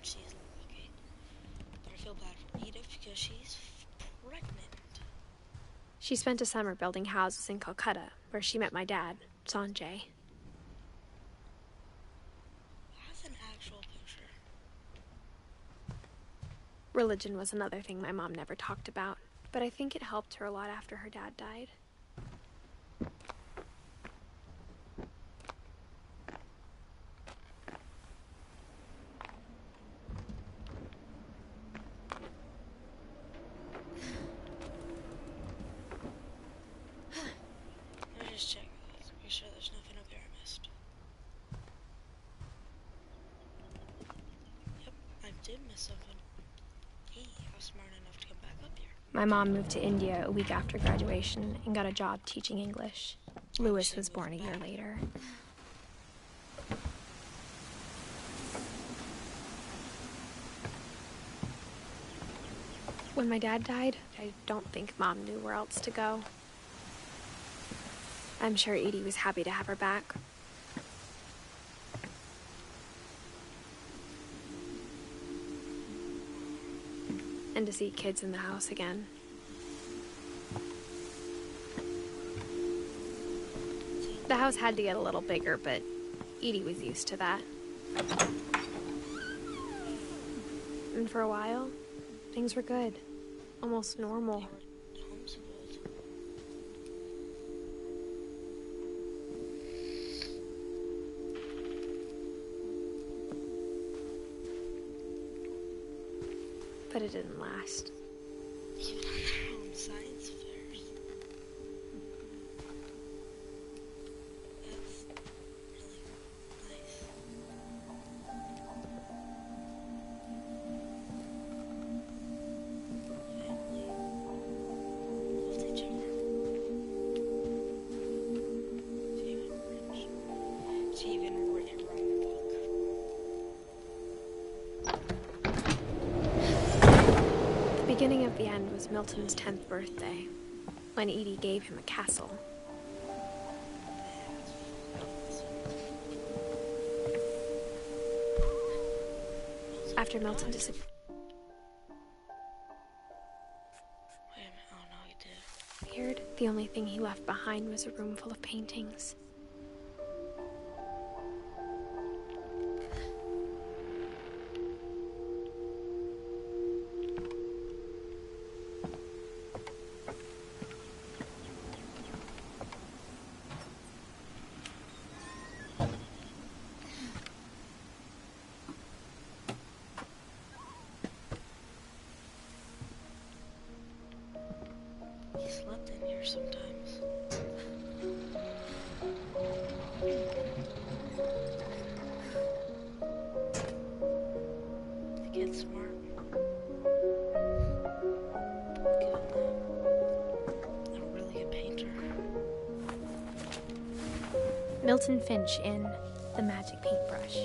She's lucky. But I feel bad for Ediff because she's pregnant. She spent a summer building houses in Calcutta, where she met my dad, Sanjay. That's an actual picture. Religion was another thing my mom never talked about, but I think it helped her a lot after her dad died. Let me just check this. Make sure there's nothing up here I missed. Yep, I did miss something. Hey, I was smart enough to come back up here. My mom moved to India a week after graduation and got a job teaching English. Louis was born a year later. When my dad died, I don't think Mom knew where else to go. I'm sure Edie was happy to have her back. And to see kids in the house again. The house had to get a little bigger, but Edie was used to that. And for a while, things were good. Almost normal. But it didn't last. Even on their own science fairs. That's really nice. Family. Loved each other. She even wrote a book. The beginning of the end was Milton's 10th birthday, when Edie gave him a castle. After Milton disappeared, the only thing he left behind was a room full of paintings. Milton Finch in The Magic Paintbrush.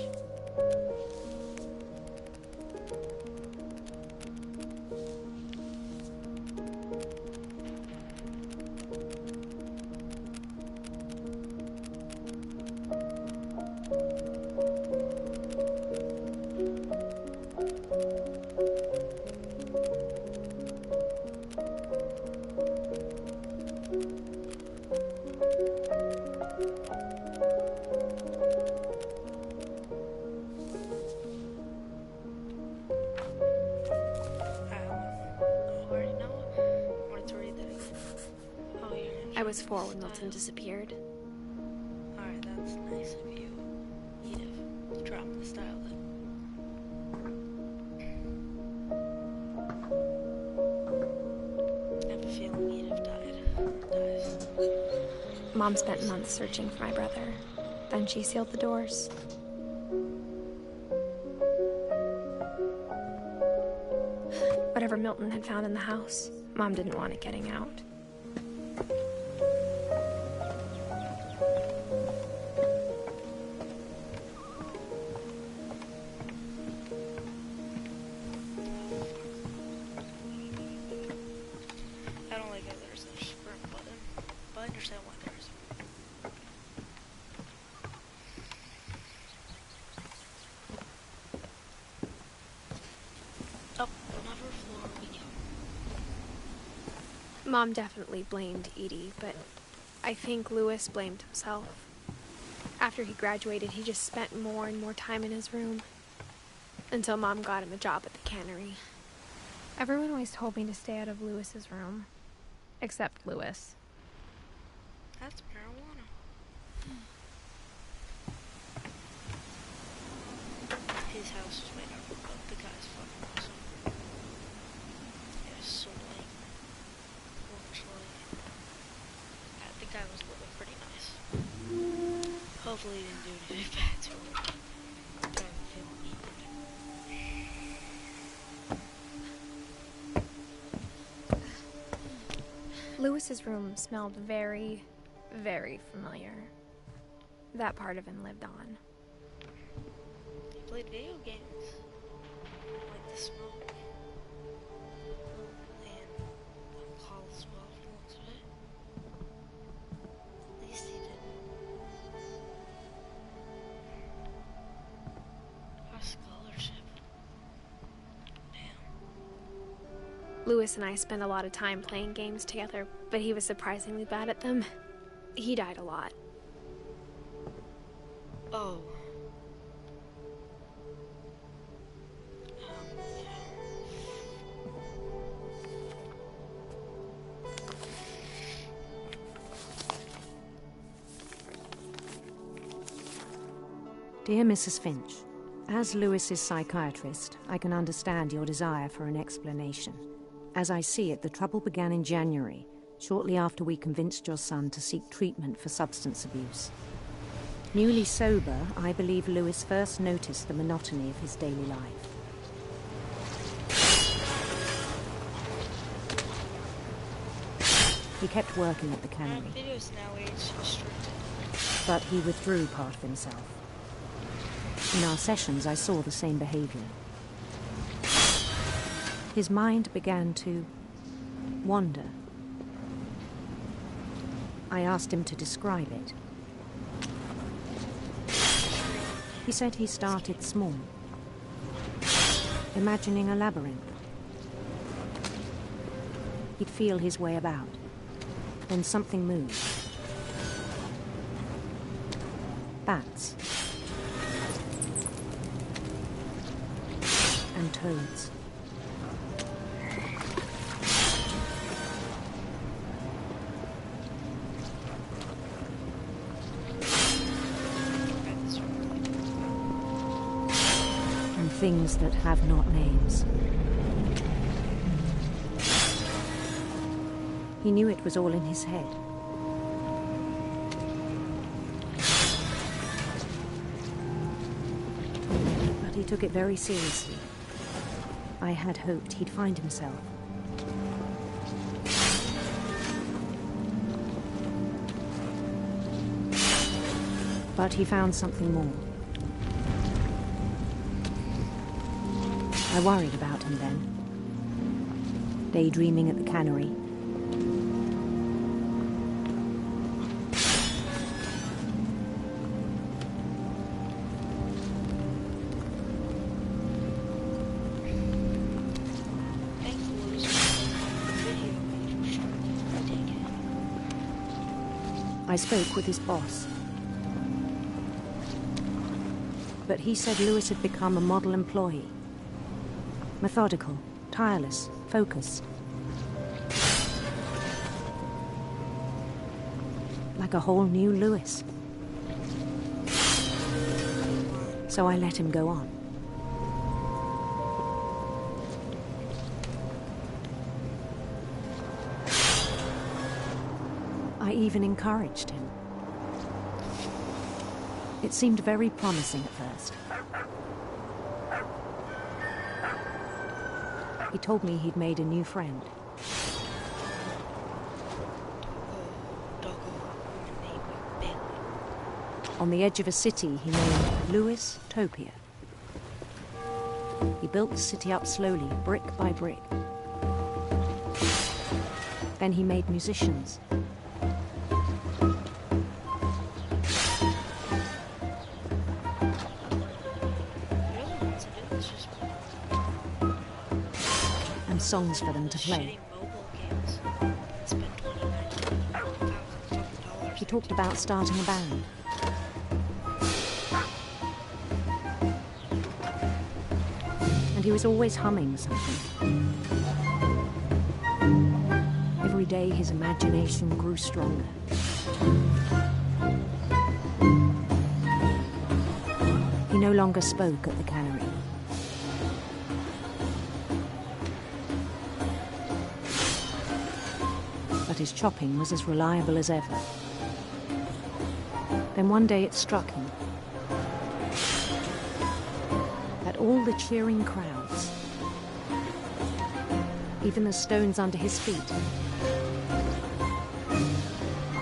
I was 4 when Milton disappeared. Alright, that's nice of you, Ediff. Drop the style then. I have a feeling Ediff dies. Mom spent months searching for my brother. Then she sealed the doors. Whatever Milton had found in the house, Mom didn't want it getting out. I don't like how there's a sprint button, but I understand why there is. Up another floor we go. Mom definitely blamed Edie, but I think Lewis blamed himself. After he graduated, he just spent more and more time in his room. Until Mom got him a job at the cannery. Everyone always told me to stay out of Lewis's room. Except Lewis. That's marijuana. His house is made up of the guy's fucking awesome. It was so lame. Actually, the guy was living pretty nice. Hopefully he didn't do anything bad to him. I have a feeling he did. Lewis's room smelled very, very familiar. That part of him lived on. He played video games. Like the smoke. And alcohol as well for most of it. At least he did. A scholarship. Damn. Lewis and I spent a lot of time playing games together, but he was surprisingly bad at them. He died a lot. Oh. Dear Mrs. Finch, as Lewis's psychiatrist, I can understand your desire for an explanation. As I see it, the trouble began in January, shortly after we convinced your son to seek treatment for substance abuse. Newly sober, I believe Lewis first noticed the monotony of his daily life. He kept working at the cannery, Videos now age restricted. but he withdrew part of himself. In our sessions, I saw the same behavior. His mind began to wander. I asked him to describe it. He said he started small, imagining a labyrinth. He'd feel his way about. Then something moved. Bats. And toads. And things that have not names. He knew it was all in his head. But he took it very seriously. I had hoped he'd find himself. But he found something more. I worried about him then, daydreaming at the cannery. I spoke with his boss. But he said Lewis had become a model employee. Methodical, tireless, focused. Like a whole new Lewis. So I let him go on. I even encouraged him. It seemed very promising at first. He told me he'd made a new friend. On the edge of a city he named Lewis Topia. He built the city up slowly, brick by brick. Then he made musicians. And songs for them to play. He talked about starting a band. And he was always humming something. Every day his imagination grew stronger. He no longer spoke at the cannery. But his chopping was as reliable as ever. Then one day it struck him that all the cheering crowds, even the stones under his feet,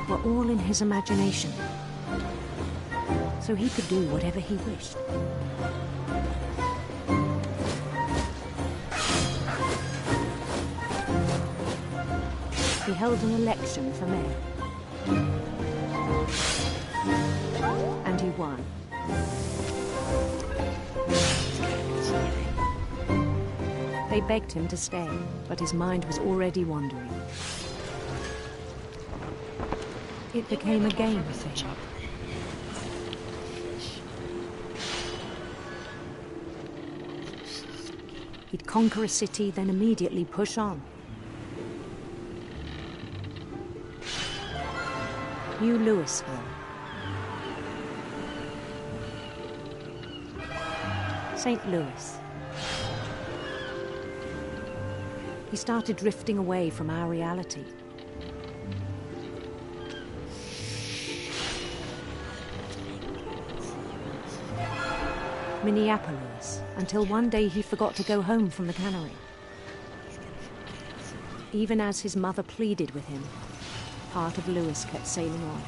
were all in his imagination, so he could do whatever he wished. He held an election for mayor. And he won. They begged him to stay, but his mind was already wandering. It became a game for him. He'd conquer a city, then immediately push on. New Louisville. St. Louis. He started drifting away from our reality. Minneapolis, until one day he forgot to go home from the cannery. Even as his mother pleaded with him, part of Lewis kept sailing on.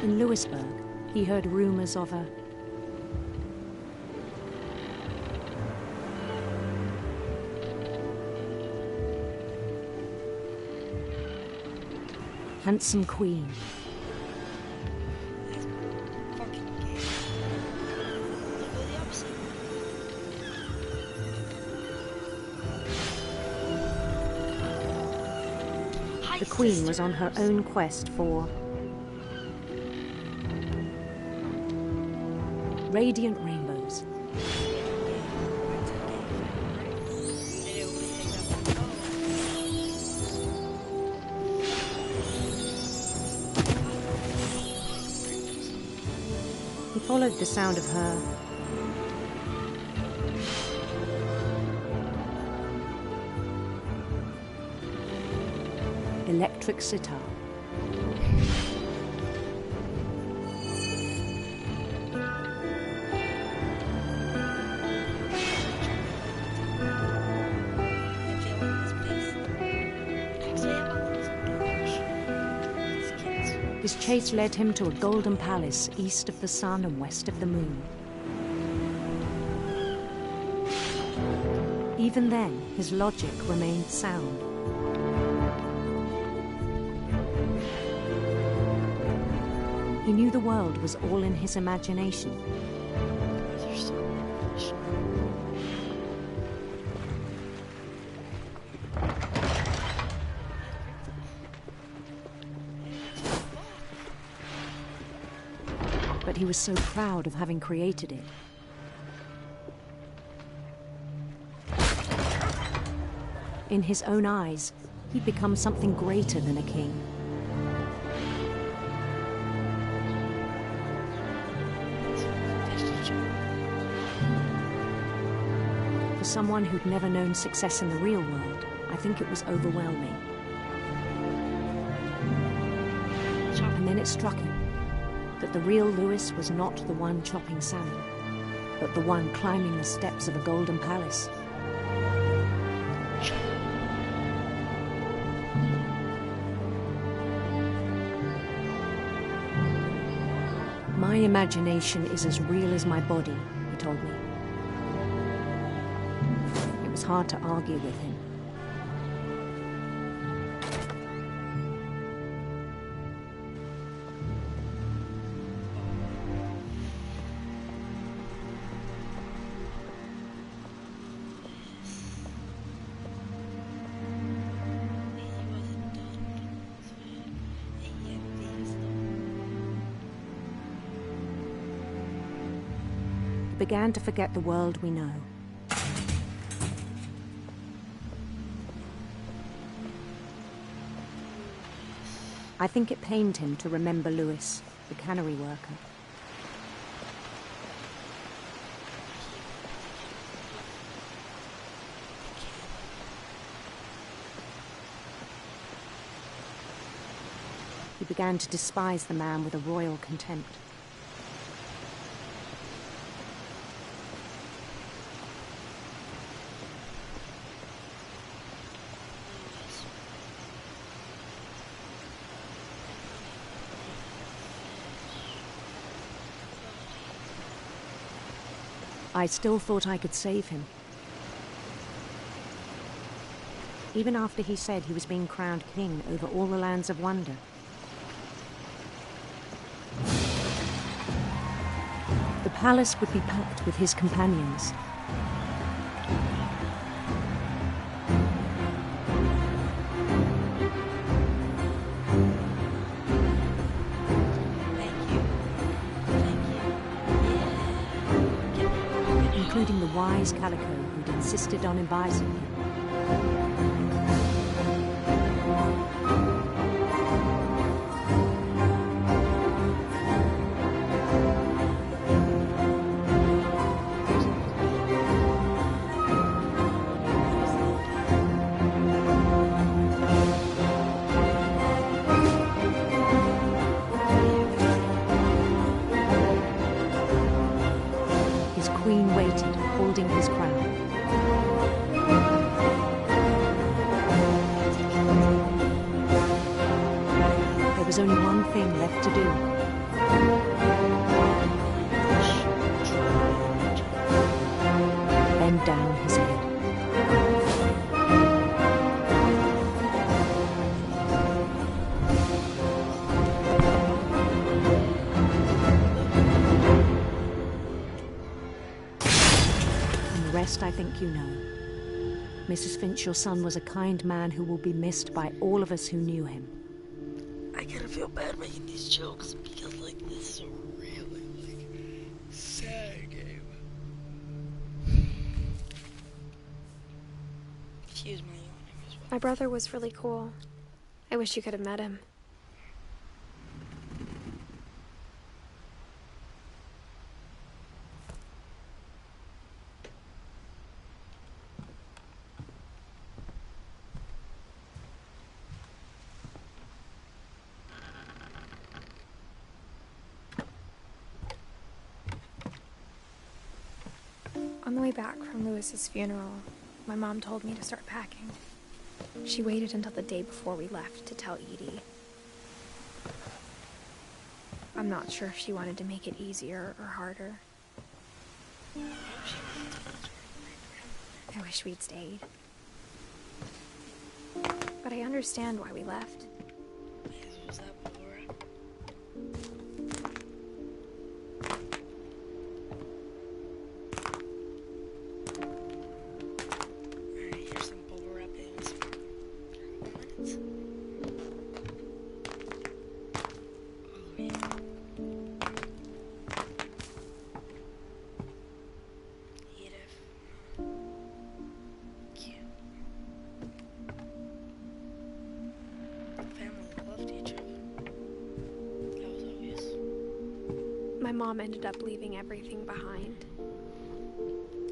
In Lewisburg, he heard rumors of a handsome queen. The queen was on her own quest for radiant rainbows. He followed the sound of her electric sitar. His chase led him to a golden palace east of the sun and west of the moon. Even then, his logic remained sound. He knew the world was all in his imagination. But he was so proud of having created it. In his own eyes, he'd become something greater than a king. For someone who'd never known success in the real world, I think it was overwhelming. And then it struck him that the real Lewis was not the one chopping salmon, but the one climbing the steps of a golden palace. My imagination is as real as my body, he told me. It was hard to argue with him. Began to forget the world we know. I think it pained him to remember Lewis, the cannery worker. He began to despise the man with a royal contempt. I still thought I could save him. Even after he said he was being crowned king over all the lands of wonder. The palace would be packed with his companions. Including the wise Calico who'd insisted on advising him. His queen waited, holding his crown. There was only one thing left to do. Bend down his head. I think you know. Mrs. Finch, your son was a kind man who will be missed by all of us who knew him. I kind of feel bad making these jokes because, like, this is a really, like, sad game. Excuse my yawning as well. My brother was really cool. I wish you could have met him. On the way back from Lewis's funeral, my mom told me to start packing. She waited until the day before we left to tell Edie. I'm not sure if she wanted to make it easier or harder. I wish we'd stayed. But I understand why we left. Was that before? Alright, here's some bubble wrap in some minutes. Oh yeah. Ediff. Cute. Family loved each other. That was obvious. My mom ended up leaving everything behind.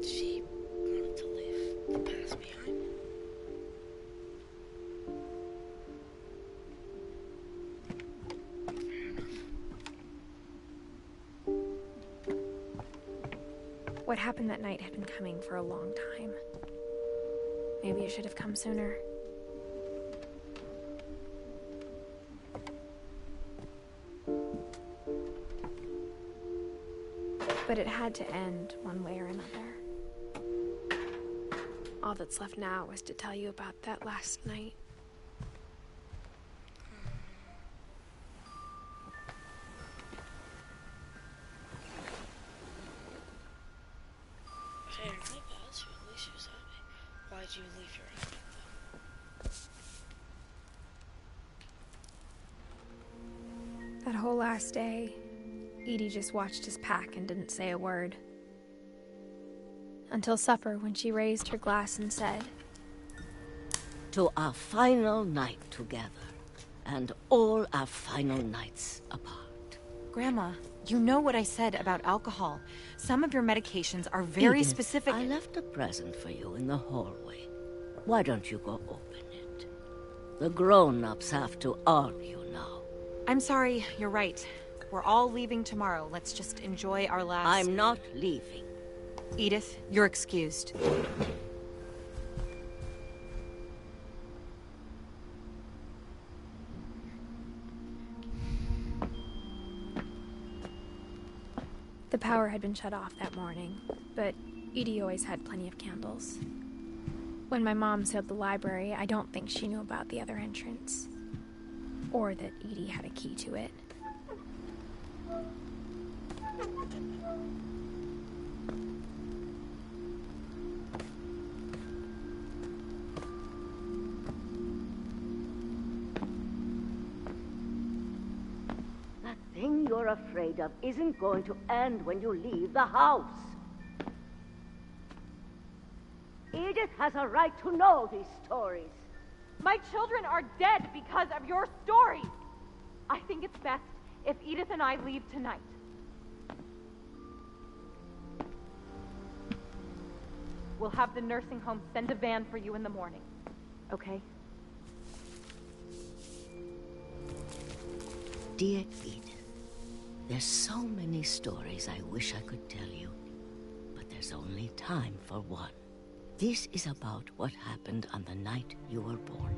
She wanted to leave the past behind. Fair enough. What happened that night had been coming for a long time. Maybe it should have come sooner. But it had to end one way or another. All that's left now is to tell you about that last night. Hey, my bad. So at least she was happy. Why'd you leave your outfit though? That whole last day, Edie just watched us pack and didn't say a word. Until supper, when she raised her glass and said, "To our final night together, and all our final nights apart." Grandma, you know what I said about alcohol. Some of your medications are very Edith, specific. I left a present for you in the hallway. Why don't you go open it? The grown-ups have to argue now. I'm sorry, you're right. We're all leaving tomorrow. Let's just enjoy our last... I'm not leaving. Edith, you're excused. the power had been shut off that morning, but Edie always had plenty of candles. When my mom sealed the library, I don't think she knew about the other entrance. Or that Edie had a key to it. That thing you're afraid of isn't going to end when you leave the house. Edith has a right to know these stories. My children are dead because of your stories. I think it's best if Edith and I leave tonight. We'll have the nursing home send a van for you in the morning, okay? Dear Edith, there's so many stories I wish I could tell you, but there's only time for one. This is about what happened on the night you were born.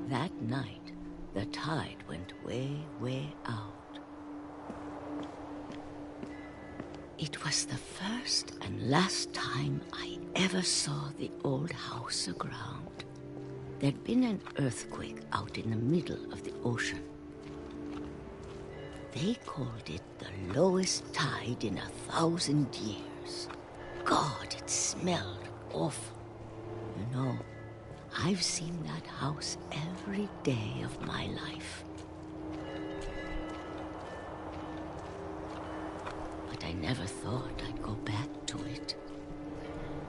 That night, the tide went way, way out. It was the first and last time I ever saw the old house aground. There'd been an earthquake out in the middle of the ocean. They called it the lowest tide in 1,000 years. God, it smelled awful. You know, I've seen that house every day of my life. But I never thought I'd go back to it.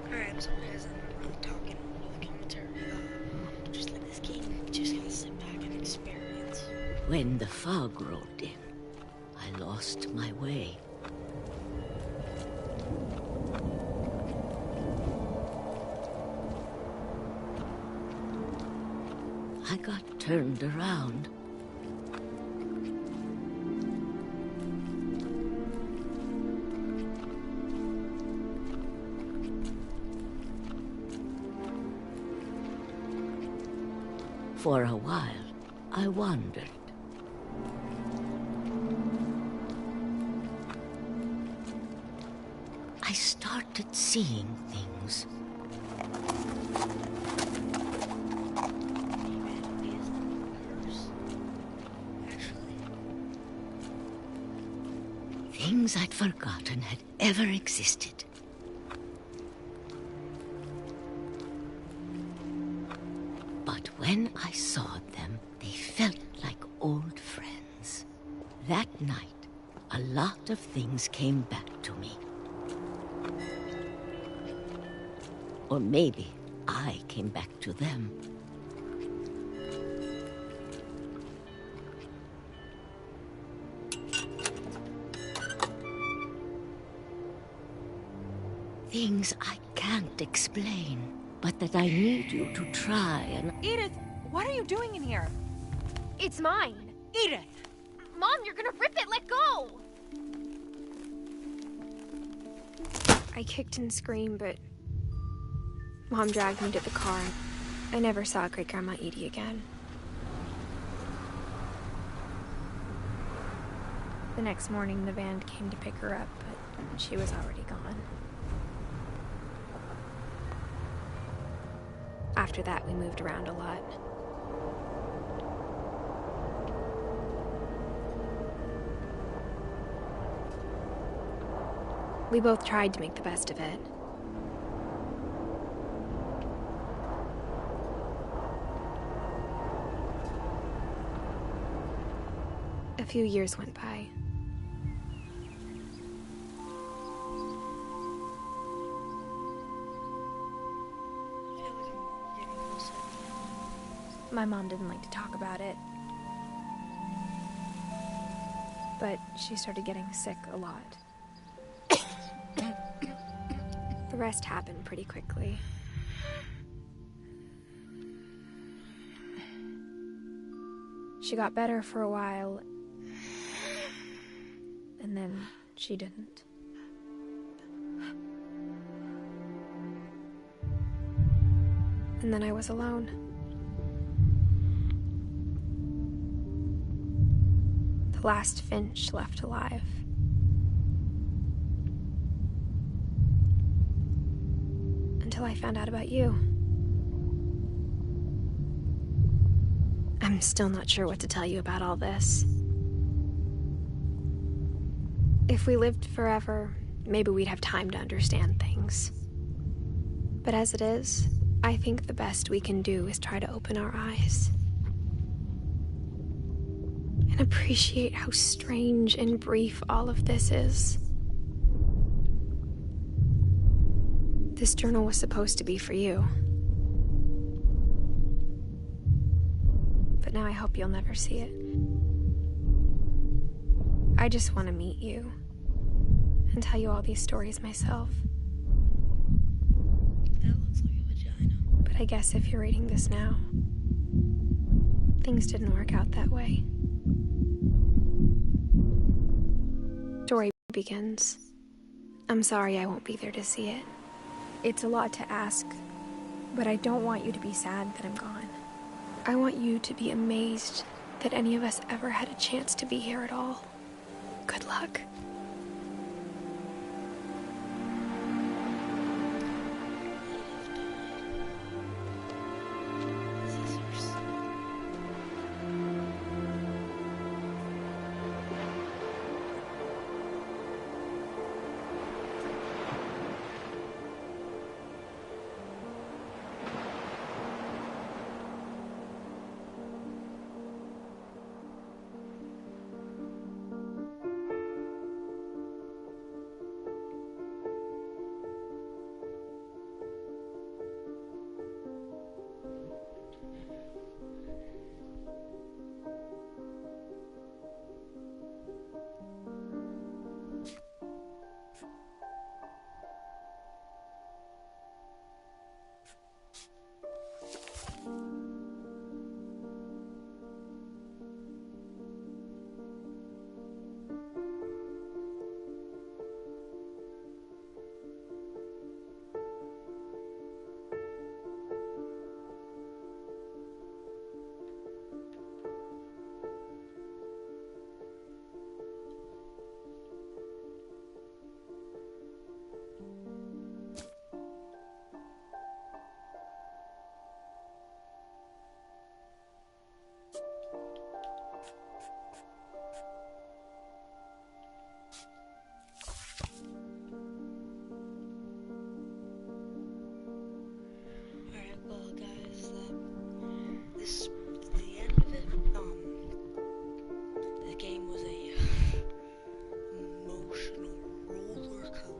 Alright, I'm sorry guys, I'm talking over the commentary. Just like this game, just gotta sit back and experience. When the fog rolled in, I lost my way. I got turned around. For a while, I wandered. I started seeing things. Things I'd forgotten had ever existed. But when I saw them, they felt like old friends. That night, a lot of things came back to me. Or maybe I came back to them. Things I can't explain, but that I need you to try and... Edith, what are you doing in here? It's mine. Edith! Mom, you're gonna rip it! Let go! I kicked and screamed, but Mom dragged me to the car. I never saw Great-Grandma Edie again. The next morning, the van came to pick her up, but she was already gone. After that, we moved around a lot. We both tried to make the best of it. A few years went by. My mom didn't like to talk about it. But she started getting sick a lot. The rest happened pretty quickly. She got better for a while, and then she didn't. And then I was alone. The last Finch left alive. Until I found out about you. I'm still not sure what to tell you about all this. If we lived forever, maybe we'd have time to understand things. But as it is, I think the best we can do is try to open our eyes. And appreciate how strange and brief all of this is. This journal was supposed to be for you. But now I hope you'll never see it. I just want to meet you and tell you all these stories myself. That looks like a vagina. But I guess if you're reading this now, things didn't work out that way. Story begins. I'm sorry I won't be there to see it. It's a lot to ask, but I don't want you to be sad that I'm gone. I want you to be amazed that any of us ever had a chance to be here at all. Good luck.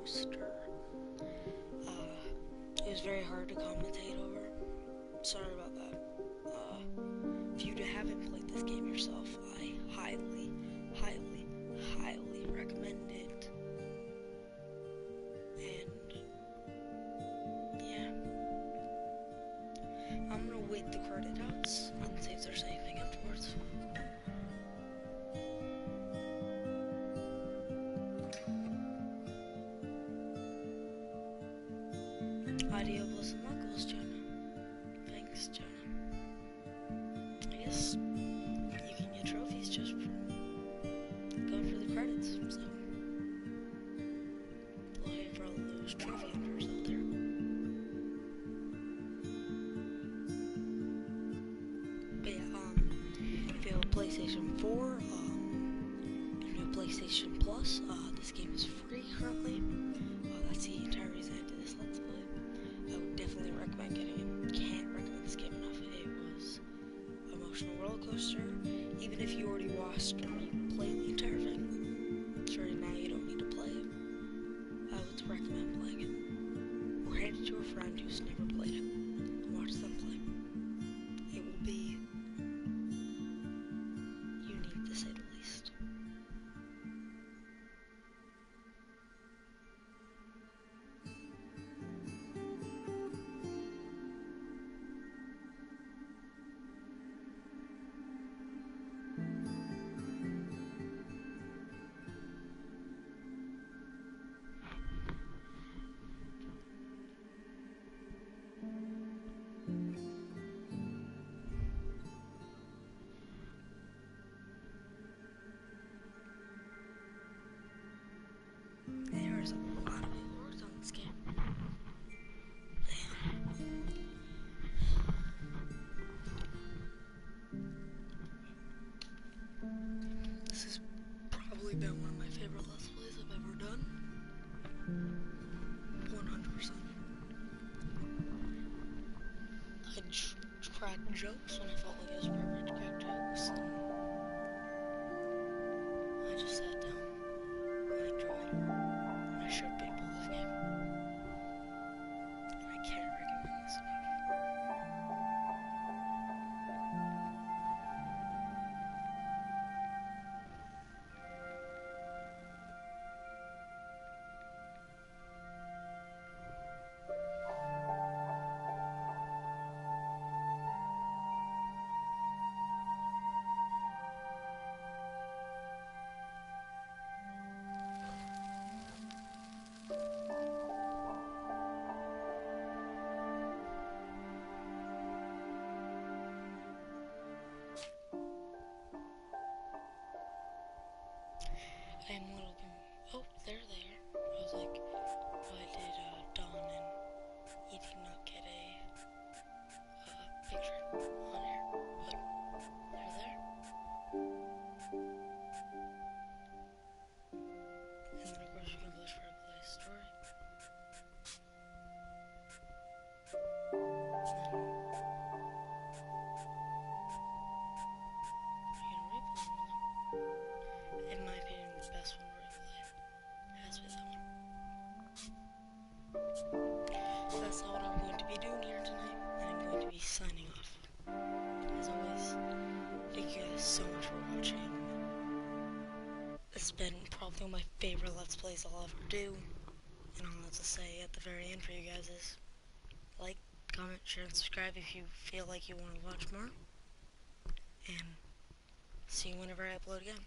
coaster. It was very hard to commentate over. Sorry about that. If you haven't played this game yourself, I highly, highly, highly recommend it. And yeah, I'm gonna wait the credit outs and see if there's anything afterwards. Audio plus and knuckles, Jonah. Thanks, Jonah. I guess you can get trophies just for going for the credits, so looking for all those trophy hunters out there. But yeah, if you have a PlayStation 4, and a PlayStation Plus, this game is free currently. That's the entire reason I did this Let's Play. I would definitely recommend getting it. Can't recommend this game enough. It was an emotional roller coaster. Even if you already watched me play the entire thing, sure, now you don't need to play it. I would recommend playing it. Or hand it to a friend who's never played it. Watch them play. It will be unique to say the least. There's a lot of awards on this game. This has probably been one of my favorite Let's Plays I've ever done. 100%. I cracked jokes when I felt like it was appropriate to crack jokes. And I just sat down. I enjoyed it. And I showed people this game. I can't recommend this enough. I am a little oh, they're there. I was like, why did Dawn and Edie not get a picture on here? But they're there. And then of course you can push for a play story. In my opinion, the best one to replay has been that one. So that's all I'm going to be doing here tonight, and I'm going to be signing off. As always, thank you guys so much for watching. This has been probably one of my favorite Let's Plays I'll ever do, and all I have to say at the very end for you guys is like, comment, share, and subscribe if you feel like you want to watch more, and see you whenever I upload again.